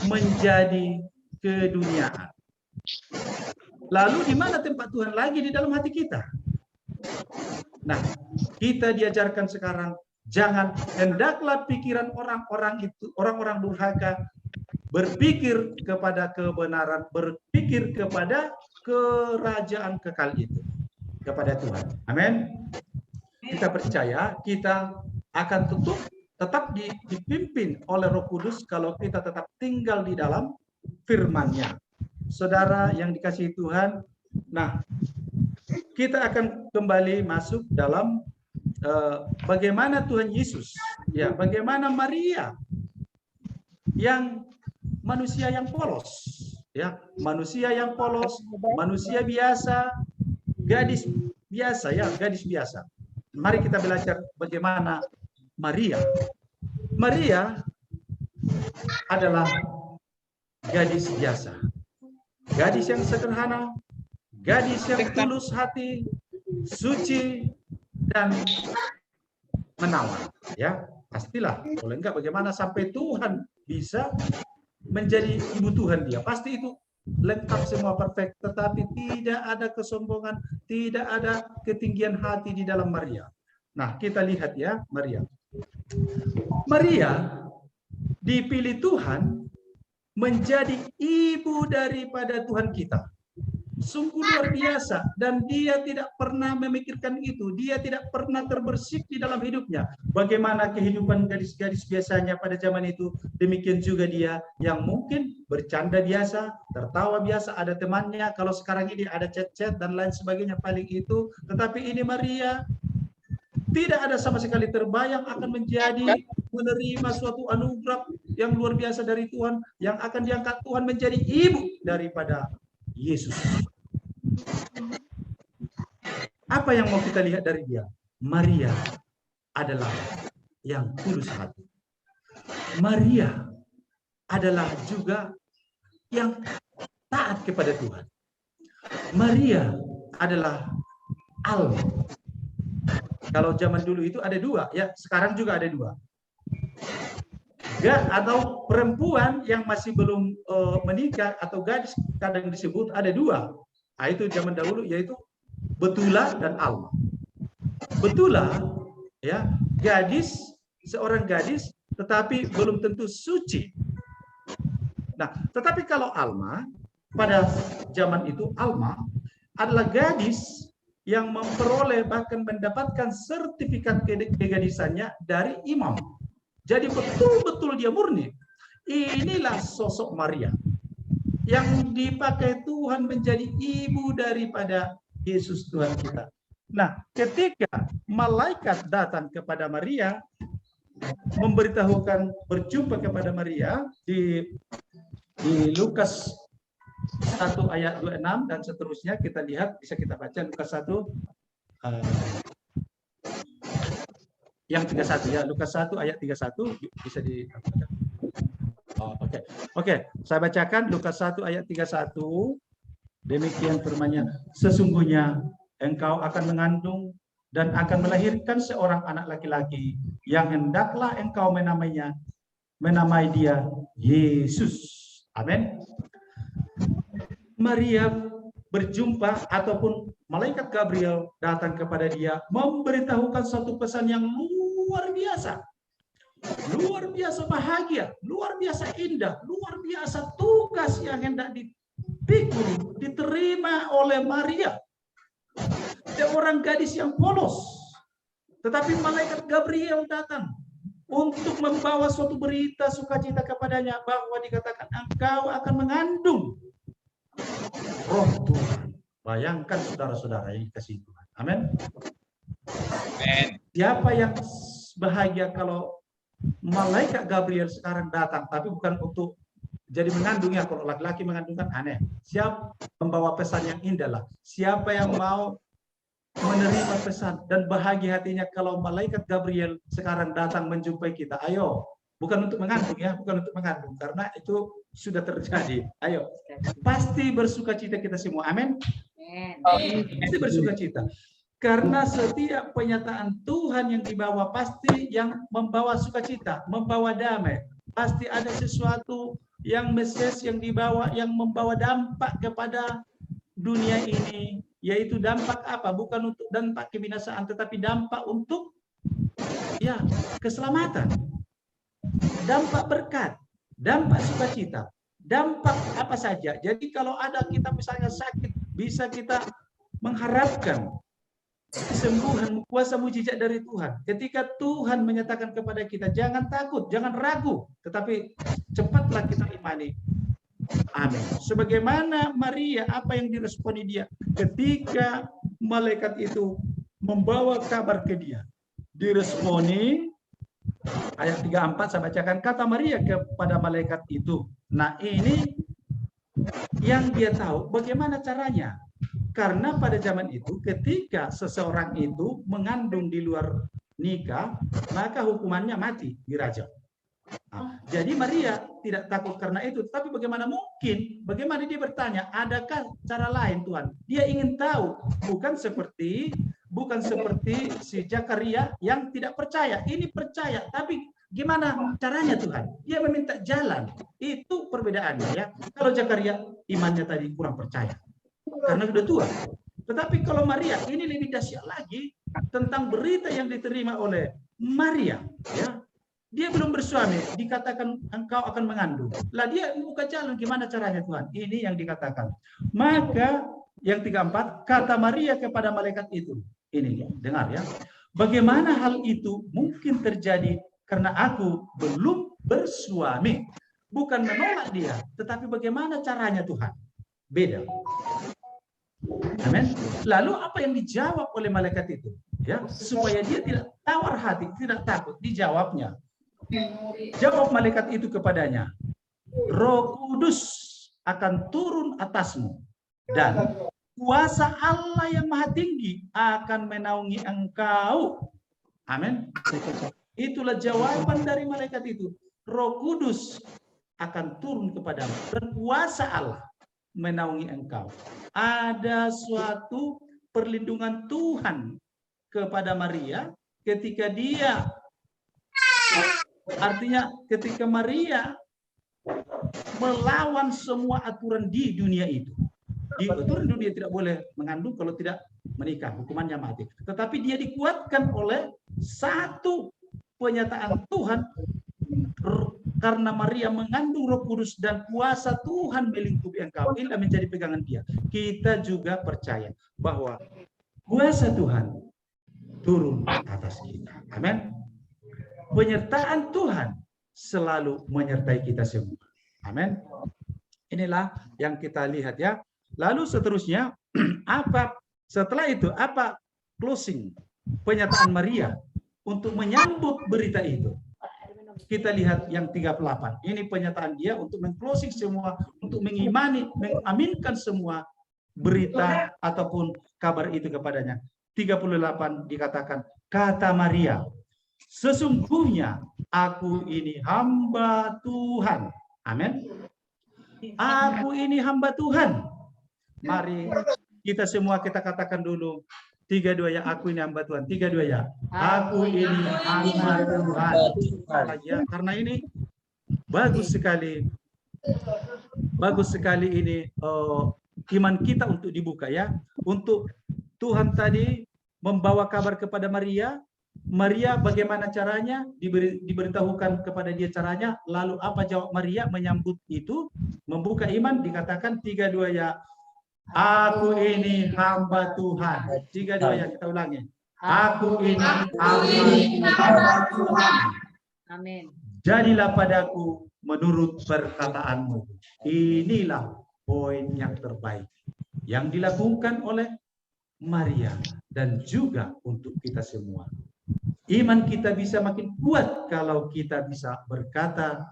menjadi keduniaan. Lalu di mana tempat Tuhan lagi di dalam hati kita? Nah, kita diajarkan sekarang, jangan, hendaklah pikiran orang-orang itu, orang-orang durhaka, berpikir kepada kebenaran, berpikir kepada kerajaan kekal itu, kepada Tuhan. Amin. Kita percaya kita akan tetap dipimpin oleh Roh Kudus kalau kita tetap tinggal di dalam firman-Nya. Saudara yang dikasihi Tuhan, nah kita akan kembali masuk dalam bagaimana Tuhan Yesus, ya, bagaimana Maria yang manusia yang polos, ya, manusia yang polos, manusia biasa, gadis biasa, ya, gadis biasa. Mari kita belajar bagaimana Maria. Maria adalah gadis biasa. Gadis yang sederhana, gadis yang tulus hati, suci, dan menawan. Ya, pastilah. Kalau enggak, bagaimana sampai Tuhan bisa menjadi ibu Tuhan dia? Pasti itu lengkap semua perfect, tetapi tidak ada kesombongan, tidak ada ketinggian hati di dalam Maria. Nah, kita lihat ya, Maria. Maria dipilih Tuhan menjadi ibu daripada Tuhan kita. sungguh luar biasa, dan dia tidak pernah memikirkan itu. Dia tidak pernah terbersih di dalam hidupnya. Bagaimana kehidupan gadis-gadis biasanya pada zaman itu, demikian juga dia yang mungkin bercanda biasa, tertawa biasa, ada temannya. Kalau sekarang ini ada chat-chat dan lain sebagainya, paling itu. Tetapi ini Maria tidak ada sama sekali terbayang akan menjadi menerima suatu anugerah yang luar biasa dari Tuhan, yang akan diangkat Tuhan menjadi ibu daripada Yesus. Apa yang mau kita lihat dari dia? Maria adalah yang tulus hati. Maria adalah juga yang taat kepada Tuhan. Maria adalah alma. Kalau zaman dulu itu ada dua, ya sekarang juga ada dua. Atau perempuan yang masih belum menikah atau gadis kadang disebut ada dua. Nah, itu zaman dahulu yaitu Betula dan Alma. Betula ya gadis, seorang gadis tetapi belum tentu suci. Nah, tetapi kalau Alma pada zaman itu Alma adalah gadis yang memperoleh bahkan mendapatkan sertifikat kegadisannya dari imam. Jadi betul-betul dia murni. Inilah sosok Maria yang dipakai Tuhan menjadi ibu daripada Yesus Tuhan kita. Nah, ketika malaikat datang kepada Maria, memberitahukan berjumpa kepada Maria di Lukas 1 ayat 26 dan seterusnya, kita lihat, bisa kita baca Lukas 1 yang 31 ya, Lukas 1 ayat 31 bisa di Oke, saya bacakan Lukas 1 ayat 31. Demikian firman-Nya, sesungguhnya engkau akan mengandung dan akan melahirkan seorang anak laki-laki yang hendaklah engkau menamai dia Yesus. Amin. Maria berjumpa ataupun malaikat Gabriel datang kepada dia memberitahukan satu pesan yang luar biasa. Luar biasa bahagia, luar biasa indah, luar biasa tugas yang hendak dipikul, diterima oleh Maria. Seorang gadis yang polos. Tetapi malaikat Gabriel datang untuk membawa suatu berita sukacita kepadanya bahwa dikatakan engkau akan mengandung Roh Tuhan. Bayangkan saudara-saudara yang dikasihi Tuhan. Amin. Siapa yang bahagia kalau malaikat Gabriel sekarang datang, tapi bukan untuk jadi mengandung ya. Kalau laki-laki mengandung kan aneh. Siapa membawa pesan yang indah lah. Siapa yang mau menerima pesan dan bahagia hatinya kalau malaikat Gabriel sekarang datang menjumpai kita. Ayo, bukan untuk mengandung ya, bukan untuk mengandung, karena itu sudah terjadi. Ayo, pasti bersukacita kita semua. Amin. Pasti bersukacita. Karena setiap penyataan Tuhan yang dibawa pasti yang membawa sukacita, membawa damai. Pasti ada sesuatu yang message yang dibawa yang membawa dampak kepada dunia ini, yaitu dampak apa? Bukan untuk dampak kebinasaan, tetapi dampak untuk ya keselamatan, dampak berkat, dampak sukacita, dampak apa saja. Jadi kalau ada kita misalnya sakit, bisa kita mengharapkan kesembuhan, kuasa mujizat dari Tuhan. Ketika Tuhan menyatakan kepada kita, jangan takut, jangan ragu, tetapi cepatlah kita imani. Amin. Sebagaimana Maria, apa yang diresponi dia ketika malaikat itu membawa kabar ke dia. Diresponi ayat 34, saya bacakan, kata Maria kepada malaikat itu. Nah, ini yang dia tahu bagaimana caranya. Karena pada zaman itu ketika seseorang itu mengandung di luar nikah, maka hukumannya mati, dirajam. Nah, jadi Maria tidak takut karena itu, tapi bagaimana mungkin? Bagaimana dia bertanya, adakah cara lain Tuhan? Dia ingin tahu, bukan seperti si Zakaria yang tidak percaya. Ini percaya, tapi gimana caranya Tuhan? Dia meminta jalan. Itu perbedaannya ya. Kalau Zakaria imannya tadi kurang percaya karena sudah tua. Tetapi kalau Maria ini lebih dahsyat lagi tentang berita yang diterima oleh Maria ya. dia belum bersuami, dikatakan engkau akan mengandung. Lah dia buka jalan, gimana caranya Tuhan? Ini yang dikatakan. Maka yang 34, kata Maria kepada malaikat itu. Ini ya, dengar ya. Bagaimana hal itu mungkin terjadi karena aku belum bersuami? Bukan menolak dia, tetapi bagaimana caranya Tuhan? Beda. Amin. Lalu apa yang dijawab oleh malaikat itu? Ya, supaya dia tidak tawar hati, tidak takut, dijawabnya. Jawab malaikat itu kepadanya, Roh Kudus akan turun atasmu dan kuasa Allah yang Maha Tinggi akan menaungi engkau. Amin. Itulah jawaban dari malaikat itu. Roh Kudus akan turun kepadamu dan kuasa Allah menaungi engkau. Ada suatu perlindungan Tuhan kepada Maria ketika dia, artinya ketika Maria melawan semua aturan di dunia itu. Di aturan dunia tidak boleh mengandung kalau tidak menikah, hukumannya mati. Tetapi dia dikuatkan oleh satu penyataan Tuhan, karena Maria mengandung Roh Kudus dan kuasa Tuhan melingkupi engkau. Ini menjadi pegangan dia. Kita juga percaya bahwa kuasa Tuhan turun atas kita. Amin. Penyertaan Tuhan selalu menyertai kita semua. Amin. Inilah yang kita lihat ya. Lalu seterusnya apa setelah itu, apa closing pernyataan Maria untuk menyambut berita itu? Kita lihat yang 38. Ini pernyataan dia untuk meng-closing semua, untuk mengimani, mengaminkan semua berita ataupun kabar itu kepadanya. 38 dikatakan, kata Maria, sesungguhnya aku ini hamba Tuhan. Amin. Aku ini hamba Tuhan. Mari kita semua kita katakan dulu. 3-2 ya, aku ini hamba Tuhan. 3-2 ya, aku ini hamba Tuhan. Ya, karena ini bagus sekali ini iman kita untuk dibuka ya. Untuk Tuhan tadi membawa kabar kepada Maria. Maria bagaimana caranya? Diberitahukan kepada dia caranya. Lalu apa jawab Maria menyambut itu? Membuka iman, dikatakan 3-2 ya. Aku ini hamba Tuhan. 3-2 ya, kita ulangi. Aku ini hamba Tuhan. Amin. Jadilah padaku menurut perkataanmu. Inilah poin yang terbaik yang dilakukan oleh Maria dan juga untuk kita semua. Iman kita bisa makin kuat kalau kita bisa berkata,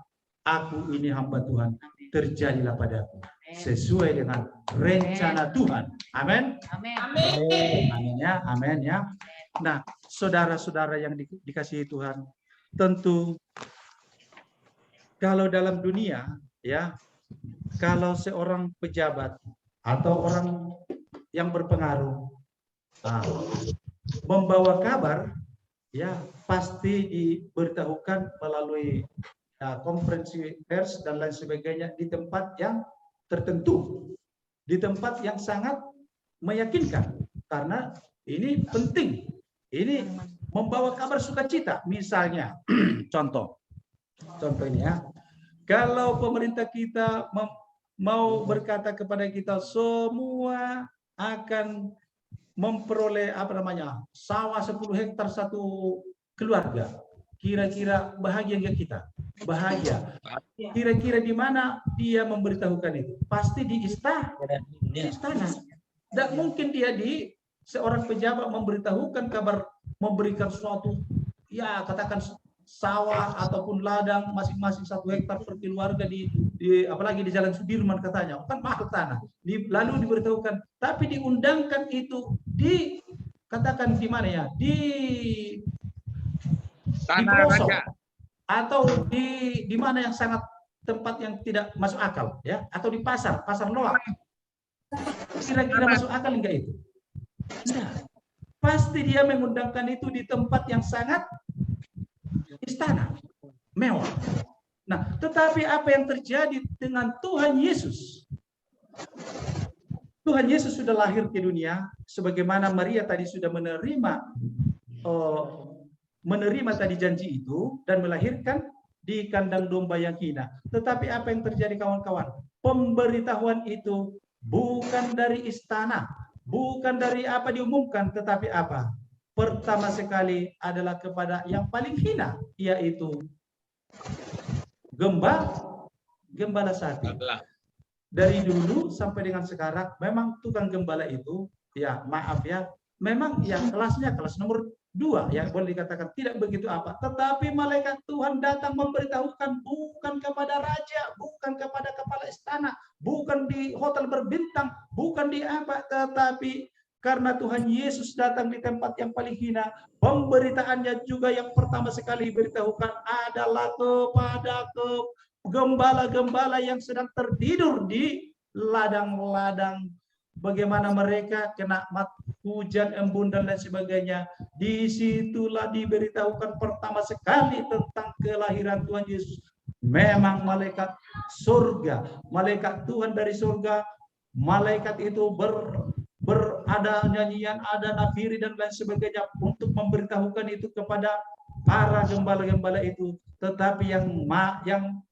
aku ini hamba Tuhan, terjadilah padaku sesuai dengan rencana Tuhan. Amin. Amin. Amin ya, amin ya. Nah, saudara-saudara yang dikasihi Tuhan, tentu kalau dalam dunia ya, kalau seorang pejabat atau orang yang berpengaruh membawa kabar, ya pasti diberitahukan melalui konferensi pers dan lain sebagainya di tempat yang tertentu, di tempat yang sangat meyakinkan, karena ini penting, ini membawa kabar sukacita. Misalnya contoh ini ya, kalau pemerintah kita mau berkata kepada kita semua akan memperoleh sawah 10 hektar satu keluarga, kira-kira bahagia enggak kita? Bahagia. Kira-kira di mana dia memberitahukan itu? Pasti di istana. Tidak mungkin dia di seorang pejabat memberitahukan kabar, memberikan suatu ya katakan sawah ataupun ladang masing-masing 1 hektar per keluarga di apalagi di Jalan Sudirman katanya, kan mahal tanah. Lalu diberitahukan, tapi diundangkan itu di katakan di mana ya? Di pelosok atau di mana yang sangat tempat yang tidak masuk akal ya, atau di pasar loak. Kira-kira masuk akal enggak itu? Tidak. Pasti dia mengundangkan itu di tempat yang sangat istana mewah. Nah, tetapi apa yang terjadi dengan Tuhan Yesus? Tuhan Yesus sudah lahir ke dunia sebagaimana Maria tadi sudah menerima menerima tadi janji itu dan melahirkan di kandang domba yang hina. Tetapi apa yang terjadi kawan-kawan? Pemberitahuan itu bukan dari istana, bukan dari apa diumumkan, tetapi apa? Pertama sekali adalah kepada yang paling hina, yaitu gembala sapi. Dari dulu sampai dengan sekarang, memang tukang gembala itu, ya maaf ya, memang yang kelasnya kelas nomor 2, yang boleh dikatakan tidak begitu apa. Tetapi malaikat Tuhan datang memberitahukan bukan kepada raja, bukan kepada kepala istana, bukan di hotel berbintang, bukan di apa, tetapi karena Tuhan Yesus datang di tempat yang paling hina, pemberitaannya juga yang pertama sekali beritahukan adalah kepada gembala-gembala yang sedang tertidur di ladang-ladang. Bagaimana mereka kena hujan, embun, dan lain sebagainya. Disitulah diberitahukan pertama sekali tentang kelahiran Tuhan Yesus. Memang malaikat surga, malaikat Tuhan dari surga, malaikat itu ada nyanyian, ada nafiri dan lain sebagainya untuk memberitahukan itu kepada para gembala-gembala itu. Tetapi yang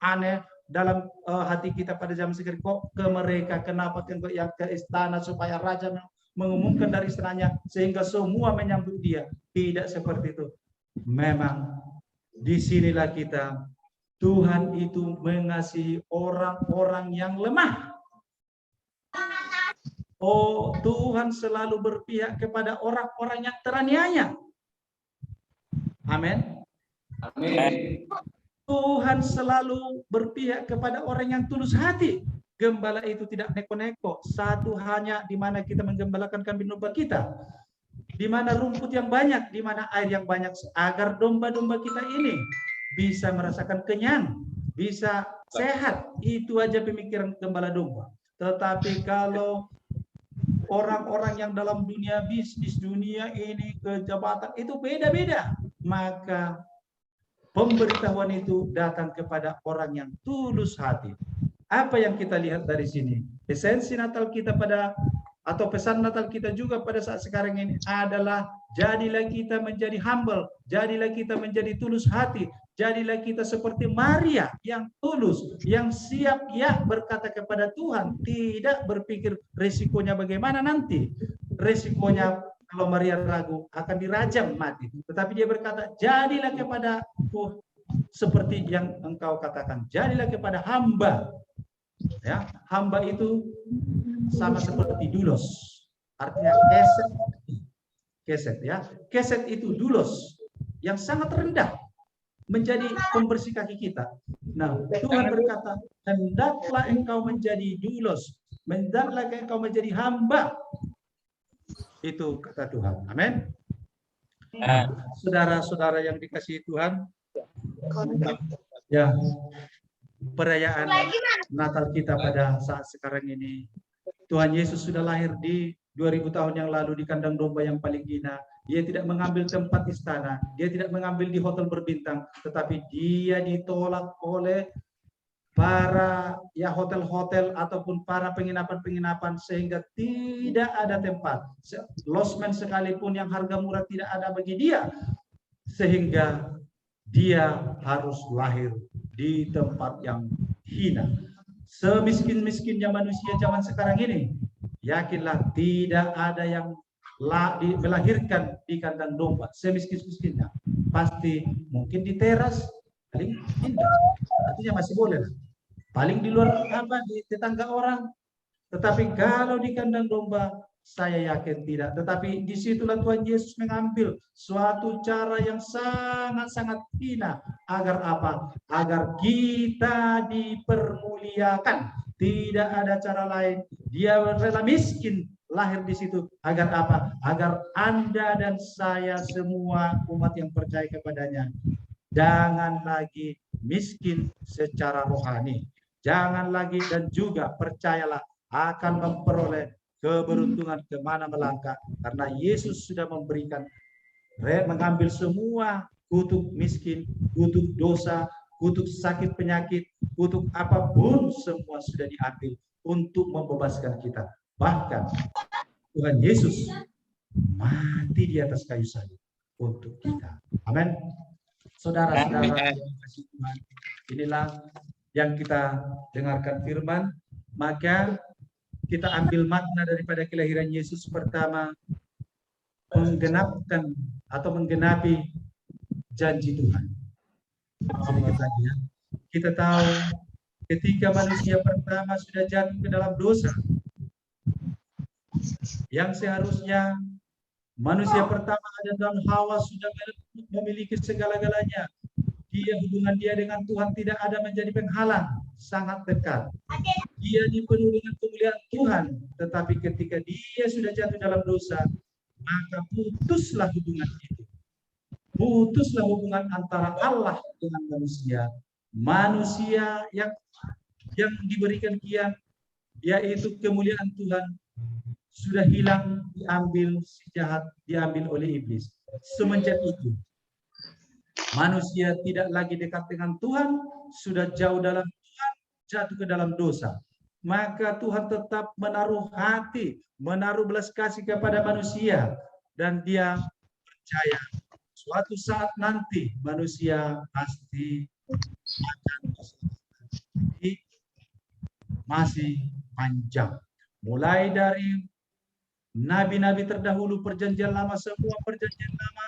aneh dalam hati kita pada zaman sekarang, kok ke mereka, kenapa yang ke istana supaya raja mengumumkan dari istananya sehingga semua menyambut dia? Tidak seperti itu. Memang disinilah kita, Tuhan itu mengasihi orang-orang yang lemah. Oh, Tuhan selalu berpihak kepada orang-orang yang teraniaya. Amin. Amin. Tuhan selalu berpihak kepada orang yang tulus hati. Gembala itu tidak neko-neko. Satu hanya di mana kita menggembalakan kambing domba kita. Di mana rumput yang banyak, di mana air yang banyak. Agar domba-domba kita ini bisa merasakan kenyang, bisa sehat. Itu aja pemikiran gembala domba. Tetapi kalau orang-orang yang dalam dunia bisnis, dunia ini, kejabatan, itu beda-beda. Maka pemberitahuan itu datang kepada orang yang tulus hati. Apa yang kita lihat dari sini? Esensi Natal kita atau pesan Natal kita juga pada saat sekarang ini adalah jadilah kita menjadi humble, jadilah kita menjadi tulus hati, jadilah kita seperti Maria yang tulus, yang siap ya berkata kepada Tuhan, tidak berpikir resikonya bagaimana nanti. Resikonya kalau Maria ragu akan dirajam mati. Tetapi dia berkata, jadilah kepada seperti yang engkau katakan. Jadilah kepada hamba. Ya, hamba itu sama seperti dulos. Artinya keset ya. Keset itu dulos yang sangat rendah menjadi pembersih kaki kita. Nah, Tuhan berkata, hendaklah engkau menjadi dulos, hendaklah engkau menjadi hamba. Itu kata Tuhan. Amin. Saudara-saudara yang dikasihi Tuhan, ya, perayaan Natal kita pada saat sekarang ini, Tuhan Yesus sudah lahir di 2000 tahun yang lalu di kandang domba yang paling hina. Dia tidak mengambil tempat istana, dia tidak mengambil di hotel berbintang, tetapi dia ditolak oleh para ya hotel-hotel ataupun para penginapan-penginapan sehingga tidak ada tempat. Losmen sekalipun yang harga murah tidak ada bagi dia, sehingga dia harus lahir di tempat yang hina. Semiskin-miskinnya manusia zaman sekarang ini, yakinlah tidak ada yang melahirkan di kandang domba. Semiskin-miskinnya pasti mungkin di teras, paling indah, artinya masih boleh lah. Paling di luar di tetangga orang. Tetapi kalau di kandang domba, saya yakin tidak. Tetapi disitulah Tuhan Yesus mengambil suatu cara yang sangat-sangat hina. Agar apa? Agar kita dipermuliakan. Tidak ada cara lain. Dia rela miskin lahir di situ. Agar apa? Agar Anda dan saya semua umat yang percaya kepadanya jangan lagi miskin secara rohani. Jangan lagi, dan juga percayalah akan memperoleh keberuntungan kemana melangkah. Karena Yesus sudah memberikan, mengambil semua kutuk miskin, kutuk dosa, kutuk sakit penyakit, kutuk apapun, semua sudah diambil untuk membebaskan kita. Bahkan Tuhan Yesus mati di atas kayu salib untuk kita. Amin. Saudara-saudara yang dikasihi Tuhan, inilah yang kita dengarkan firman, maka kita ambil makna daripada kelahiran Yesus. Pertama, menggenapkan atau menggenapi janji Tuhan. Sedikit lagi ya. Kita tahu ketika manusia pertama sudah jatuh ke dalam dosa, yang seharusnya manusia pertama Adam dan Hawa sudah memiliki segala-galanya. Hubungan dia dengan Tuhan tidak ada menjadi penghalang, sangat dekat. Dia dipenuhi dengan kemuliaan Tuhan, tetapi ketika dia sudah jatuh dalam dosa, maka putuslah hubungan itu. Putuslah hubungan antara Allah dengan manusia. Manusia yang diberikan kian, yaitu kemuliaan Tuhan, sudah hilang, diambil si jahat, diambil oleh iblis. Semenjak itu, manusia tidak lagi dekat dengan Tuhan, sudah jauh dalam Tuhan, jatuh ke dalam dosa. Maka Tuhan tetap menaruh hati, menaruh belas kasih kepada manusia, dan dia percaya suatu saat nanti manusia pasti akan masih panjang. Mulai dari nabi-nabi terdahulu, perjanjian lama, semua perjanjian lama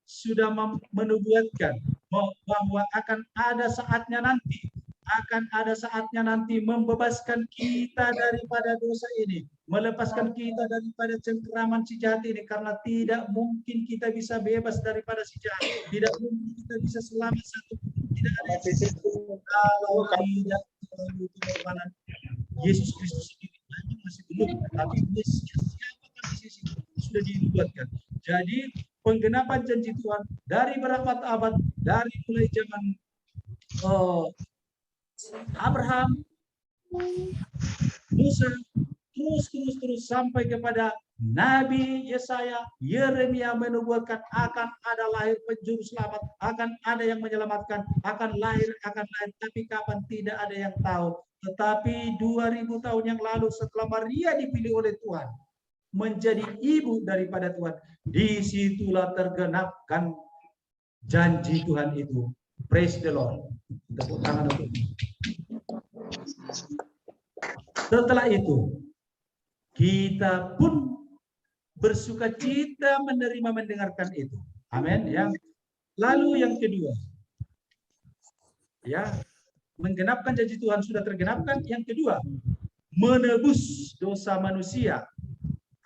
sudah menubuatkan bahwa akan ada saatnya nanti membebaskan kita daripada dosa ini, melepaskan kita daripada cengkeraman si jahat ini, karena tidak mungkin kita bisa bebas daripada si jahat, tidak mungkin kita bisa selamat satu, tidak ada kalau tidak melalui pengorbanan Yesus Kristus sendiri. Masih belum, tapi siapa di sisi sudah dibuatkan. Jadi penggenapan janji Tuhan dari berabad-abad, dari mulai zaman Abraham, Musa, terus sampai kepada Nabi Yesaya, Yeremia menubuatkan akan ada lahir penjuru selamat, akan ada yang menyelamatkan, akan lahir, tapi kapan tidak ada yang tahu. Tetapi 2000 tahun yang lalu setelah Maria dipilih oleh Tuhan menjadi ibu daripada Tuhan, disitulah tergenapkan janji Tuhan itu. Praise the Lord. Tepuk tangan untuk itu. Setelah itu, kita pun bersuka cita menerima mendengarkan itu. Amin. Ya. Lalu yang kedua, ya, menggenapkan janji Tuhan sudah tergenapkan. Yang kedua, menebus dosa manusia.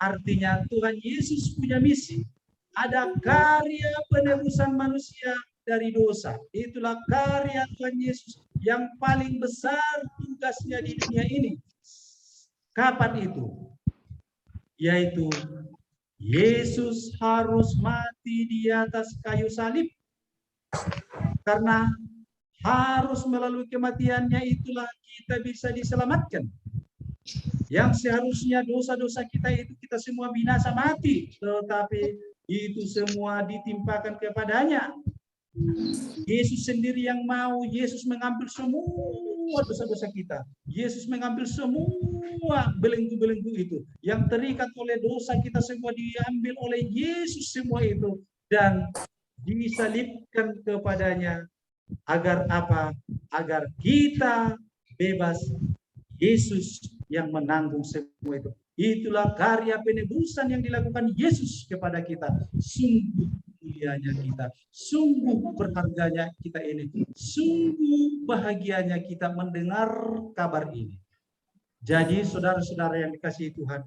Artinya Tuhan Yesus punya misi. Ada karya penebusan manusia dari dosa. Itulah karya Tuhan Yesus yang paling besar tugasnya di dunia ini. Kapan itu? Yaitu Yesus harus mati di atas kayu salib. Karena harus melalui kematiannya itulah kita bisa diselamatkan. Yang seharusnya dosa-dosa kita itu kita semua binasa mati, tetapi itu semua ditimpakan kepadanya. Yesus sendiri yang mau, Yesus mengambil semua dosa-dosa kita. Yesus mengambil semua belenggu-belenggu itu. Yang terikat oleh dosa kita semua diambil oleh Yesus semua itu. Dan disalibkan kepadanya. Agar apa? Agar kita bebas. Yesus yang menanggung semua itu. Itulah karya penebusan yang dilakukan Yesus kepada kita. Sungguh mulianya kita, sungguh berharganya kita ini, sungguh bahagianya kita mendengar kabar ini. Jadi saudara-saudara yang dikasihi Tuhan,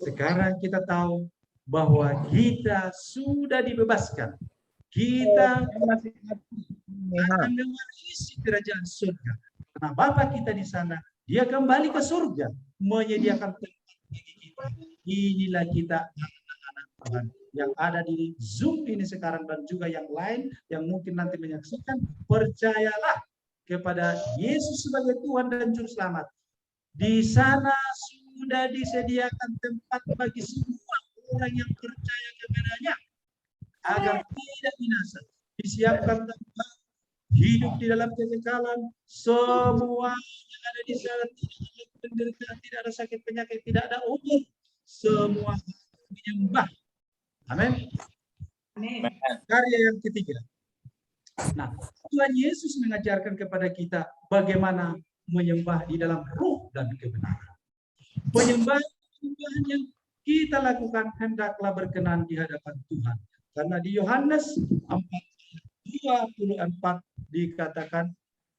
sekarang kita tahu bahwa kita sudah dibebaskan. Kita akan mewarisi kerajaan surga. Karena Bapa kita di sana, Dia kembali ke surga, menyediakan tempat bagi kita. Inilah kita anak-anak Tuhan yang ada di Zoom ini sekarang dan juga yang lain yang mungkin nanti menyaksikan. Percayalah kepada Yesus sebagai Tuhan dan Juru Selamat. Di sana sudah disediakan tempat bagi semua orang yang percaya kepadanya agar tidak binasa. Disiapkan tempat hidup di dalam kekekalan. Semua yang ada di sana tidak ada penderitaan, tidak ada sakit penyakit, tidak ada umur. Semua menyembah. Amin. Amin. Karya yang ketiga. Nah, Tuhan Yesus mengajarkan kepada kita bagaimana menyembah di dalam roh dan kebenaran. Penyembahan yang kita lakukan hendaklah berkenan di hadapan Tuhan. Karena di Yohanes 4:24 dikatakan,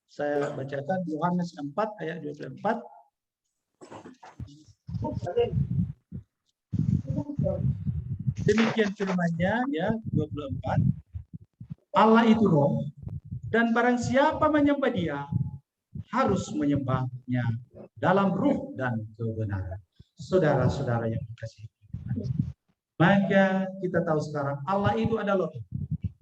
saya bacakan Yohanes 4 ayat 24. Demikian firman-Nya ya 24. Allah itu roh, dan barang siapa menyembah Dia harus menyembahnya dalam roh dan kebenaran. Saudara-saudara yang dikasihi, maka kita tahu sekarang Allah itu adalah roh.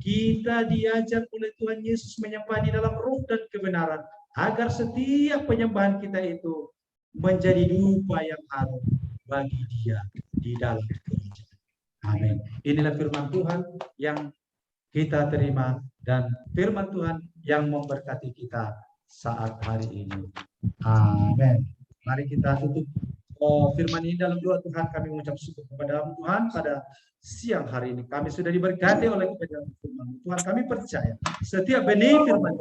Kita diajar oleh Tuhan Yesus menyembah di dalam roh dan kebenaran, agar setiap penyembahan kita itu menjadi dupa yang harum bagi Dia di dalam kerajaan. Amin. Inilah firman Tuhan yang kita terima dan firman Tuhan yang memberkati kita saat hari ini. Amin. Mari kita tutup firman ini dalam doa. Tuhan, kami mengucap syukur kepada Tuhan pada siang hari ini. Kami sudah diberkati oleh kebenaran firman Tuhan. Kami percaya setiap benih firman,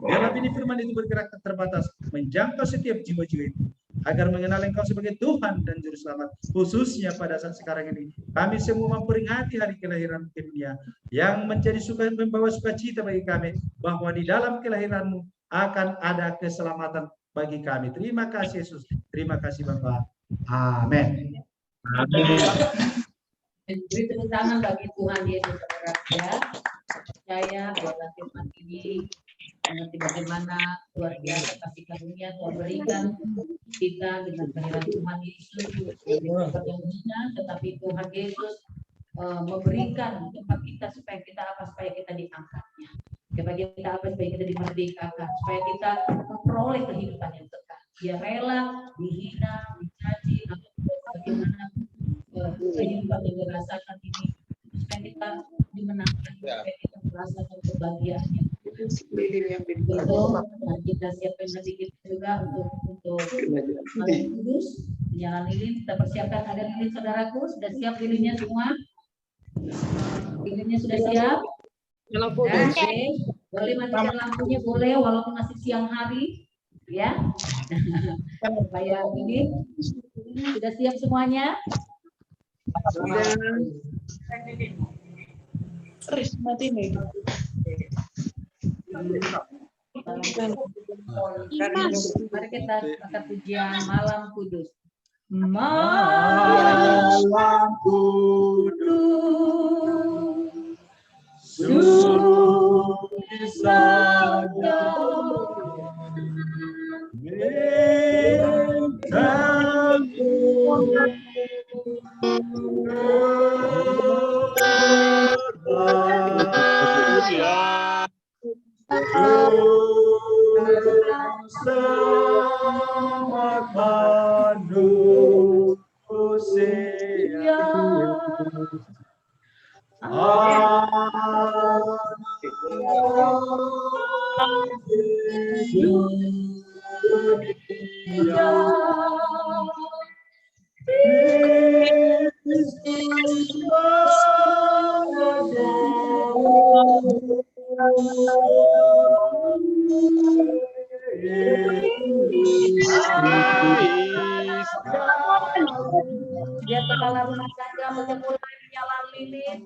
dalam benih firman itu bergerak terbatas, menjangkau setiap jiwa-jiwa itu, agar mengenal Engkau sebagai Tuhan dan Juru Selamat. Khususnya pada saat sekarang ini, kami semua memperingati hari kelahiran dunia yang menjadi membawa sukacita bagi kami, bahwa di dalam kelahiran-Mu akan ada keselamatan bagi kami. Terima kasih Yesus. Terima kasih Bapa. Amin. Amin. Beri tepuk tangan bagi Tuhan Yesus, saudara ya. Percaya bahwa firman ini mengerti bagaimana luar biasa kasih karunia Tuhan berikan kita dengan kehadiran Tuhan Yesus yang perjanjian, tetapi Tuhan Yesus memberikan tempat kita supaya kita diangkatnya, supaya kita supaya kita dimerdekakan, supaya kita memperoleh kehidupan yang kekal. Dia rela dihina, dicaci, atau bagaimana kehidupan yang dirasakan ini, supaya kita dimenangkan, supaya kita merasakan kebahagiaannya. Itu kita siapkan nanti kita juga untuk kudus, menyala lilin. Kita persiapkan ada lilin saudaraku, sudah siap lilinnya semua? Lilinnya sudah siap? Oke, boleh matikan lampunya, boleh walaupun masih siang hari, ya. Supaya ini sudah siap semuanya. Terus mati nih. Mari kita akan pujian Malam Kudus. Malam Kudus, sunyi saja, bintang selamat manusia, dia kepala rumah tangga mulai menyala lilin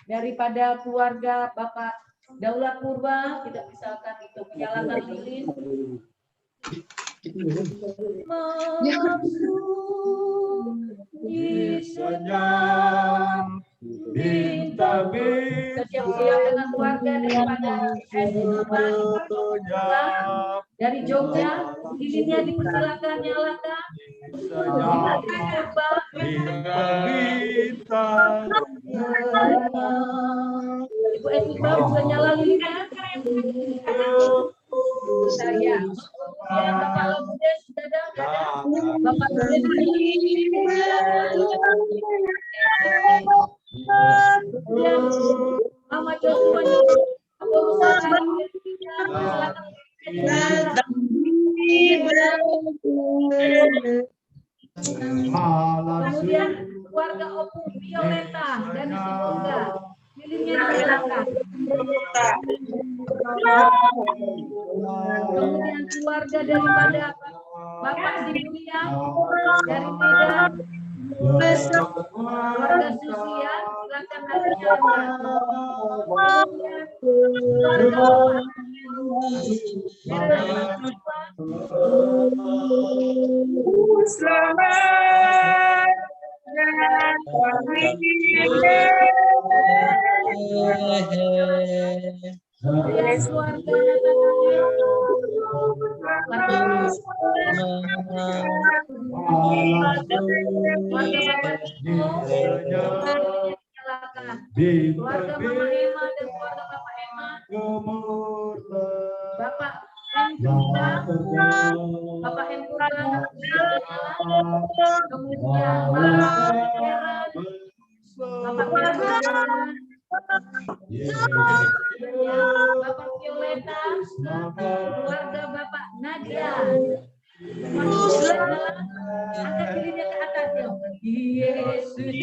daripada keluarga Bapak Daulat Purba, kita misalkan itu menyalakan lilin. Senyap bintang-bintang, siap-siap dengan keluarga daripada dari Jogja, lilinnya dipersilakan nyalakan. Bintang-bintang, Ibu Etiba bisa nyala lilinnya. Saya, ya Bapak Lamudes sudah ada, Bapak Mama Joshua, kemudian keluarga Opung Violeta dan Sibolga, lilinnya dinyalakan. Kemudian keluarga daripada Bapak Sibulian dari Medan, keluarga Susia, silakan hatinya keluarga Bapak Selamat keluarga Mama Emma dan keluarga Bapak Emma, Bapak Empurga, Bapak Empurga, kemudian Bapak Heran, Bapak Heran, Bapak Violeta, keluarga Bapak Nadia. Angkat dirinya ke atas ya. Yesus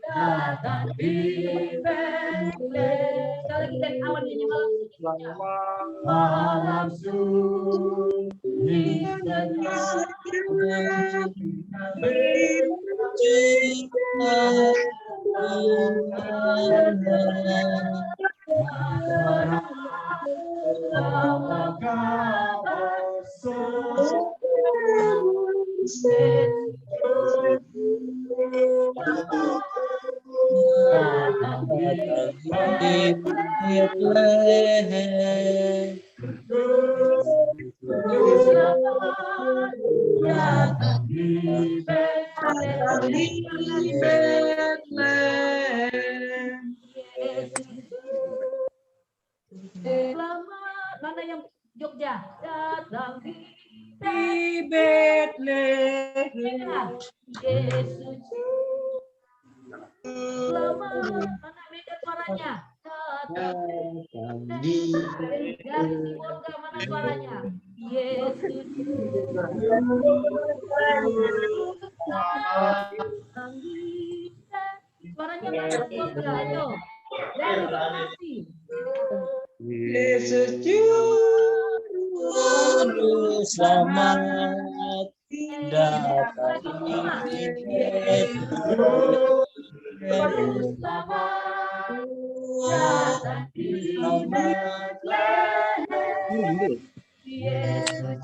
datang di Betlehem. Sekali lagi dari awal nyanyi malam sunyi mana yang Jogja datang di Betlehem Yesus selamat mana beda suaranya datang di dari Sibolga mana suaranya Yesus suaranya mana Sibolga ayo dari Bekasi Yesus juru selamat datang di Betlehem. Datang di Betlehem. Yesus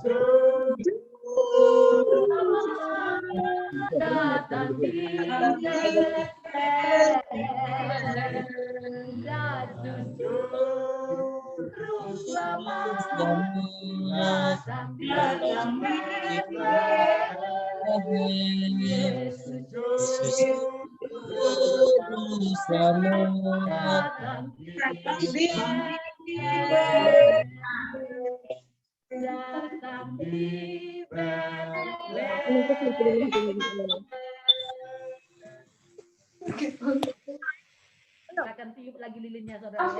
datang di Betlehem. Akan tiup lagi lilinnya saudara.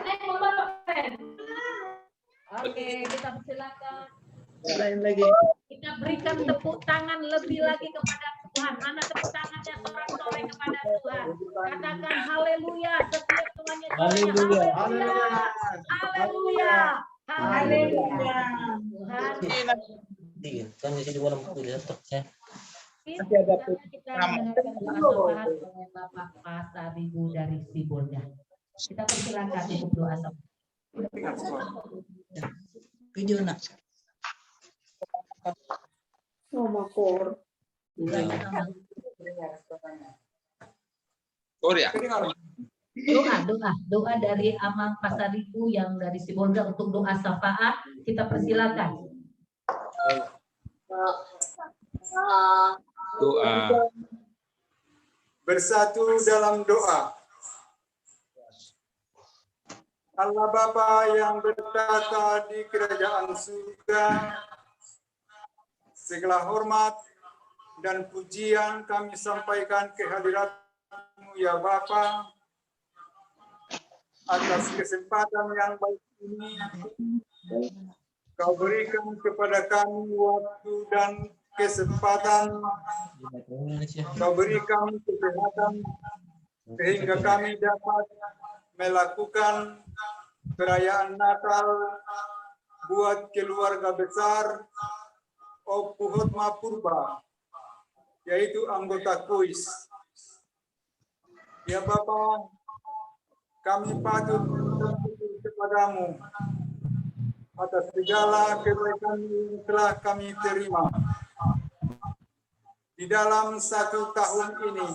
Oke, kita persilakan. Lain lagi. Kita berikan tepuk tangan lebih lagi kepada Tuhan. Mana tepuk tangannya sorak-sorai kepada Tuhan. Katakan haleluya setiap Tuhannya. Haleluya. Haleluya. Haleluya. Tuhan. Kan di sini dalam buku laptopnya. Kita mendengarkan doa oleh Bapak Pasaribu dari Sibolga. Kita persilakan untuk doa sama. Video nak. Doa dari Amang Pasaribu yang dari Sibolga untuk doa syafaat. Kita persilakan. Doa. Bersatu dalam doa. Allah Bapa yang bertata di kerajaan surga, segala hormat dan pujian kami sampaikan ke hadirat-Mu ya Bapa, atas kesempatan yang baik ini. Kau berikan kepada kami waktu dan kesempatan Kau beri kami kesehatan sehingga kami dapat melakukan perayaan Natal buat keluarga besar Puhotma Purba, yaitu anggota KUIS. Ya Bapa, kami patut bersyukur kepadamu atas segala kebaikan yang telah kami terima. Di dalam 1 tahun ini,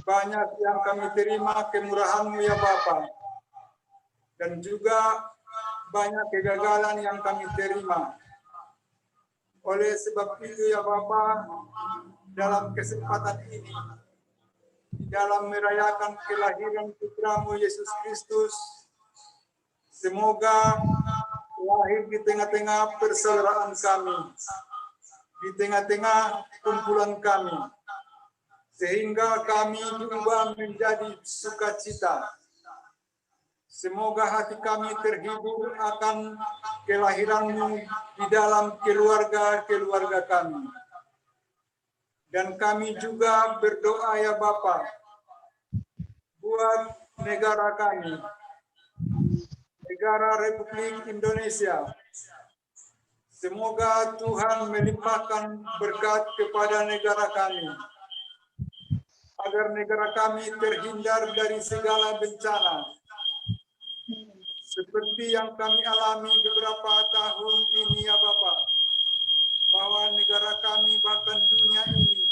banyak yang kami terima kemurahan-Mu ya Bapa, dan juga banyak kegagalan yang kami terima. Oleh sebab itu ya Bapa, dalam kesempatan ini, di dalam merayakan kelahiran Putra-Mu Yesus Kristus, semoga lahir di tengah-tengah persaudaraan kami, di tengah-tengah kumpulan kami, sehingga kami diubah menjadi sukacita. Semoga hati kami terhibur akan kelahiran-Mu di dalam keluarga-keluarga kami. Dan kami juga berdoa ya Bapa, buat negara kami, negara Republik Indonesia. Semoga Tuhan melimpahkan berkat kepada negara kami, agar negara kami terhindar dari segala bencana, seperti yang kami alami beberapa tahun ini ya Bapak, bahwa negara kami bahkan dunia ini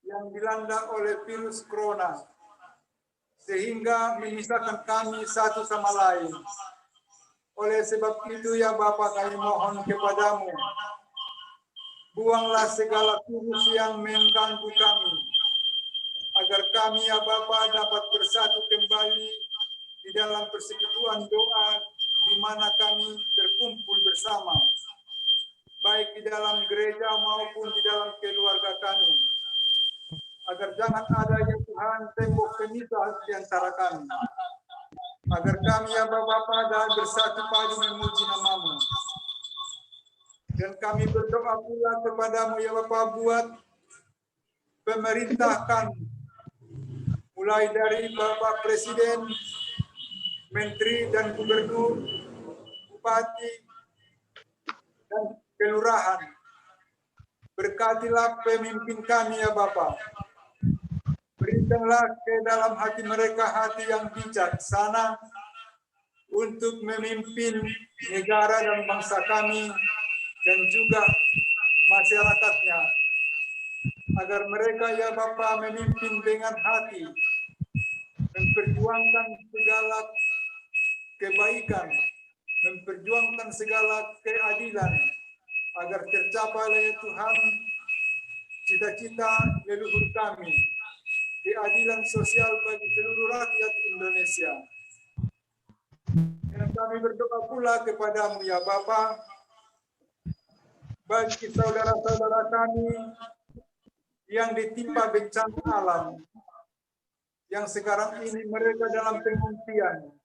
yang dilanda oleh virus corona, sehingga memisahkan kami satu sama lain. Oleh sebab itu ya Bapak, kami mohon kepadamu, buanglah segala virus yang mengganggu kami, agar kami ya Bapak dapat bersatu kembali di dalam persekutuan doa, di mana kami berkumpul bersama, baik di dalam gereja maupun di dalam keluarga kami, agar jangan ada ya Tuhan tembok pemisah di antara kami, agar kami ya Bapak dan bersatu padu memuji nama-Mu. Dan kami berdoa pula kepadamu ya Bapak, buat pemerintah kami, mulai dari Bapak Presiden, Menteri dan Gubernur, Bupati, dan Kelurahan. Berkatilah pemimpin kami ya Bapak. Berikanlah ke dalam hati mereka hati yang bijaksana untuk memimpin negara dan bangsa kami dan juga masyarakatnya. Agar mereka ya Bapak memimpin dengan hati, memperjuangkan segala kebaikan, memperjuangkan segala keadilan, agar tercapai ya Tuhan cita-cita leluhur kami, keadilan sosial bagi seluruh rakyat Indonesia. Dan kami berdoa pula kepadamu ya Bapa, bagi saudara-saudara kami yang ditimpa bencana alam, yang sekarang ini mereka dalam pengungsian.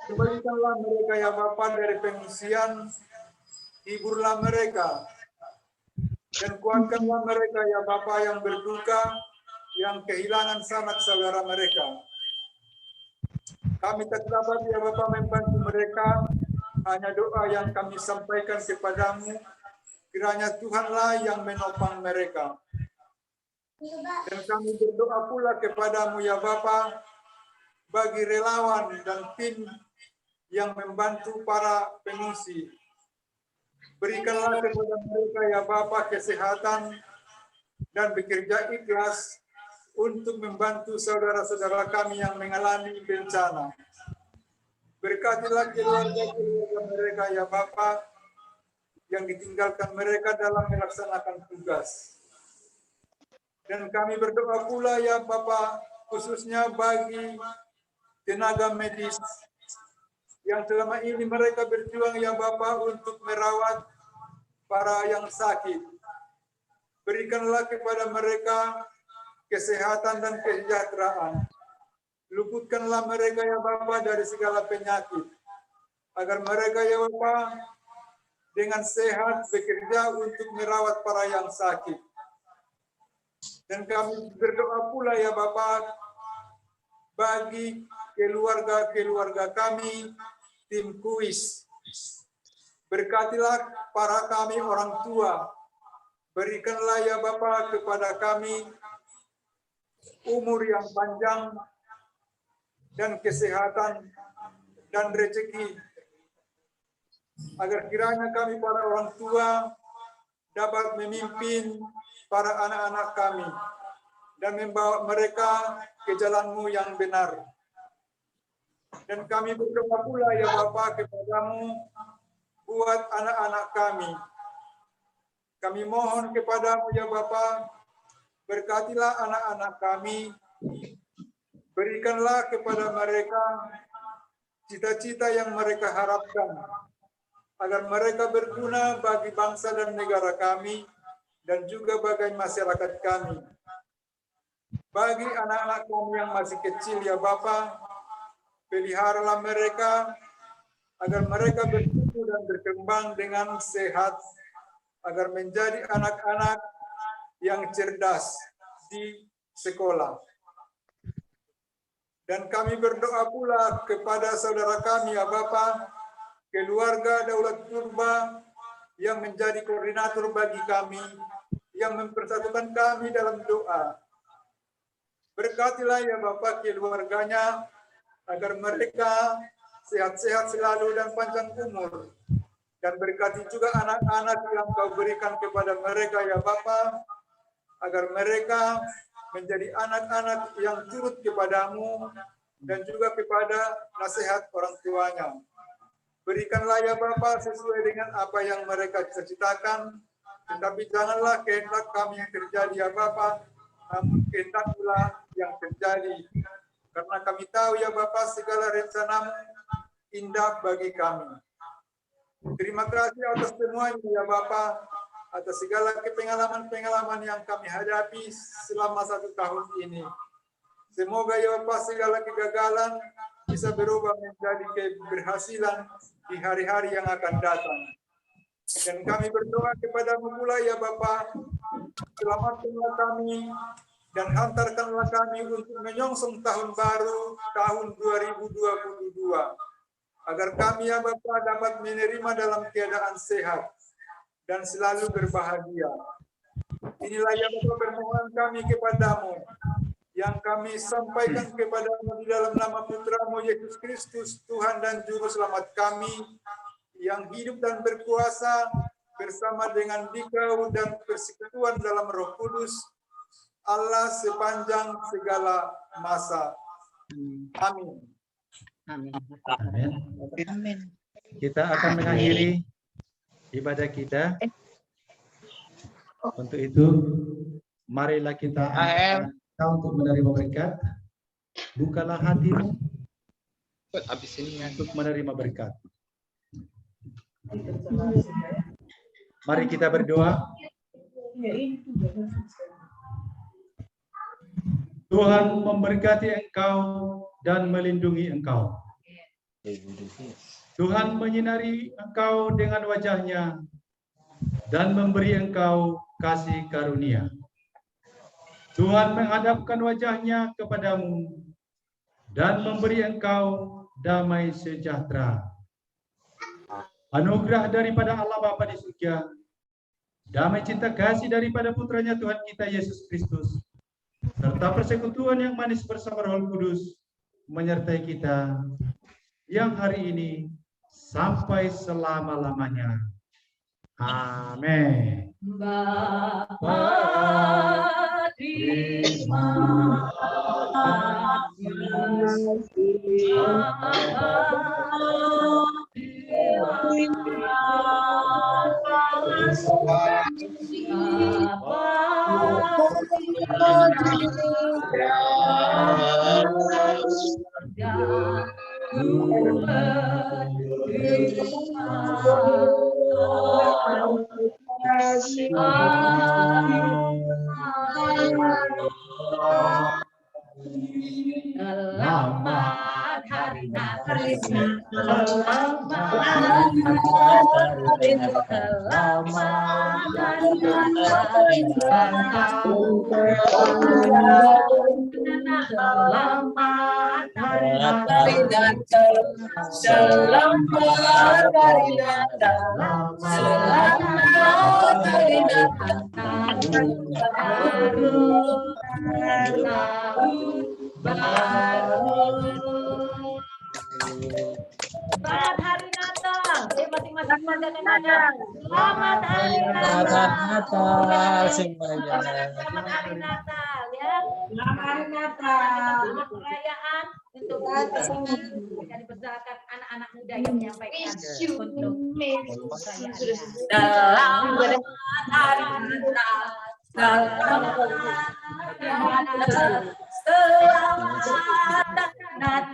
Kembalikanlah mereka ya Bapa dari pengungsian, hiburlah mereka, dan kuatkanlah mereka ya Bapa yang berduka, yang kehilangan sanak saudara mereka. Kami tak dapat ya Bapa membantu mereka, hanya doa yang kami sampaikan kepadamu, kiranya Tuhanlah yang menopang mereka. Dan kami berdoa pula kepadamu ya Bapa, bagi relawan dan tim yang membantu para pengungsi. Berikanlah kepada mereka ya Bapa kesehatan dan bekerja ikhlas untuk membantu saudara-saudara kami yang mengalami bencana. Berkatilah keluarga-keluarga mereka ya Bapa, yang ditinggalkan mereka dalam melaksanakan tugas. Dan kami berdoa pula ya Bapa, khususnya bagi tenaga medis yang selama ini mereka berjuang ya Bapa untuk merawat para yang sakit. Berikanlah kepada mereka kesehatan dan kesejahteraan. Luputkanlah mereka ya Bapa dari segala penyakit, agar mereka ya Bapa dengan sehat bekerja untuk merawat para yang sakit. Dan kami berdoa pula ya Bapa bagi keluarga-keluarga kami, tim kuis. Berkatilah para kami orang tua. Berikanlah ya Bapa kepada kami umur yang panjang dan kesehatan dan rezeki. Agar kiranya kami para orang tua dapat memimpin para anak-anak kami dan membawa mereka ke jalan-Mu yang benar. Dan kami berdoa pula ya Bapa kepadamu buat anak-anak kami. Kami mohon kepadamu ya Bapa, berkatilah anak-anak kami, berikanlah kepada mereka cita-cita yang mereka harapkan, agar mereka berguna bagi bangsa dan negara kami, dan juga bagi masyarakat kami. Bagi anak-anak kami yang masih kecil ya Bapa, peliharalah mereka, agar mereka bertumbuh dan berkembang dengan sehat, agar menjadi anak-anak yang cerdas di sekolah. Dan kami berdoa pula kepada saudara kami ya Bapa, keluarga Daulat Purba yang menjadi koordinator bagi kami, yang mempersatukan kami dalam doa. Berkatilah ya Bapa keluarganya, agar mereka sehat-sehat selalu dan panjang umur. Dan berkati juga anak-anak yang Kau berikan kepada mereka ya Bapa, agar mereka menjadi anak-anak yang turut kepadamu dan juga kepada nasihat orang tuanya. Berikanlah ya Bapa sesuai dengan apa yang mereka cita-citakan, tetapi janganlah kehendak kami yang terjadi ya Bapa, namun kehendak pula yang terjadi. Karena kami tahu ya Bapa segala rencana-Mu indah bagi kami. Terima kasih atas semuanya ya Bapa, atas segala pengalaman-pengalaman yang kami hadapi selama 1 tahun ini. Semoga ya Bapa segala kegagalan bisa berubah menjadi keberhasilan di hari-hari yang akan datang. Dan kami berdoa kepada-Mu pula ya Bapa, selamatkanlah kami dan hantarkanlah kami untuk menyongsong tahun baru, tahun 2022. Agar kami ya Bapa dapat menerima dalam keadaan sehat dan selalu berbahagia. Inilah ya Bapa permohonan kami kepada-Mu, yang kami sampaikan kepada-Mu di dalam nama Putra-Mu Yesus Kristus, Tuhan dan Juru Selamat kami, yang hidup dan berkuasa bersama dengan Dikau dan persekutuan dalam Roh Kudus, Allah sepanjang segala masa. Amin. Amin. Amin. Amin. Kita akan mengakhiri ibadah kita. Untuk itu, marilah kita untuk menerima berkat. Bukalah hatimu untuk menerima berkat. Mari kita berdoa. Tuhan memberkati engkau dan melindungi engkau. Tuhan menyinari engkau dengan wajah-Nya dan memberi engkau kasih karunia. Tuhan menghadapkan wajah-Nya kepadamu dan memberi engkau damai sejahtera. Anugerah daripada Allah Bapa di surga, damai cinta kasih daripada Putranya Tuhan kita Yesus Kristus, serta persekutuan yang manis bersama Roh Kudus menyertai kita yang hari ini sampai selama-lamanya. Amin. Bapa terima Selamat hari Natal. Selamat hari Natal. Masing-masing keluarga kemana? Selamat hari Natal. semuanya. Selamat hari Natal ya. Selamat hari Natal. Selamat perayaan untuk kita dipersilakan anak-anak muda yang menyampaikan untuk perayaan. Selamat hari Natal.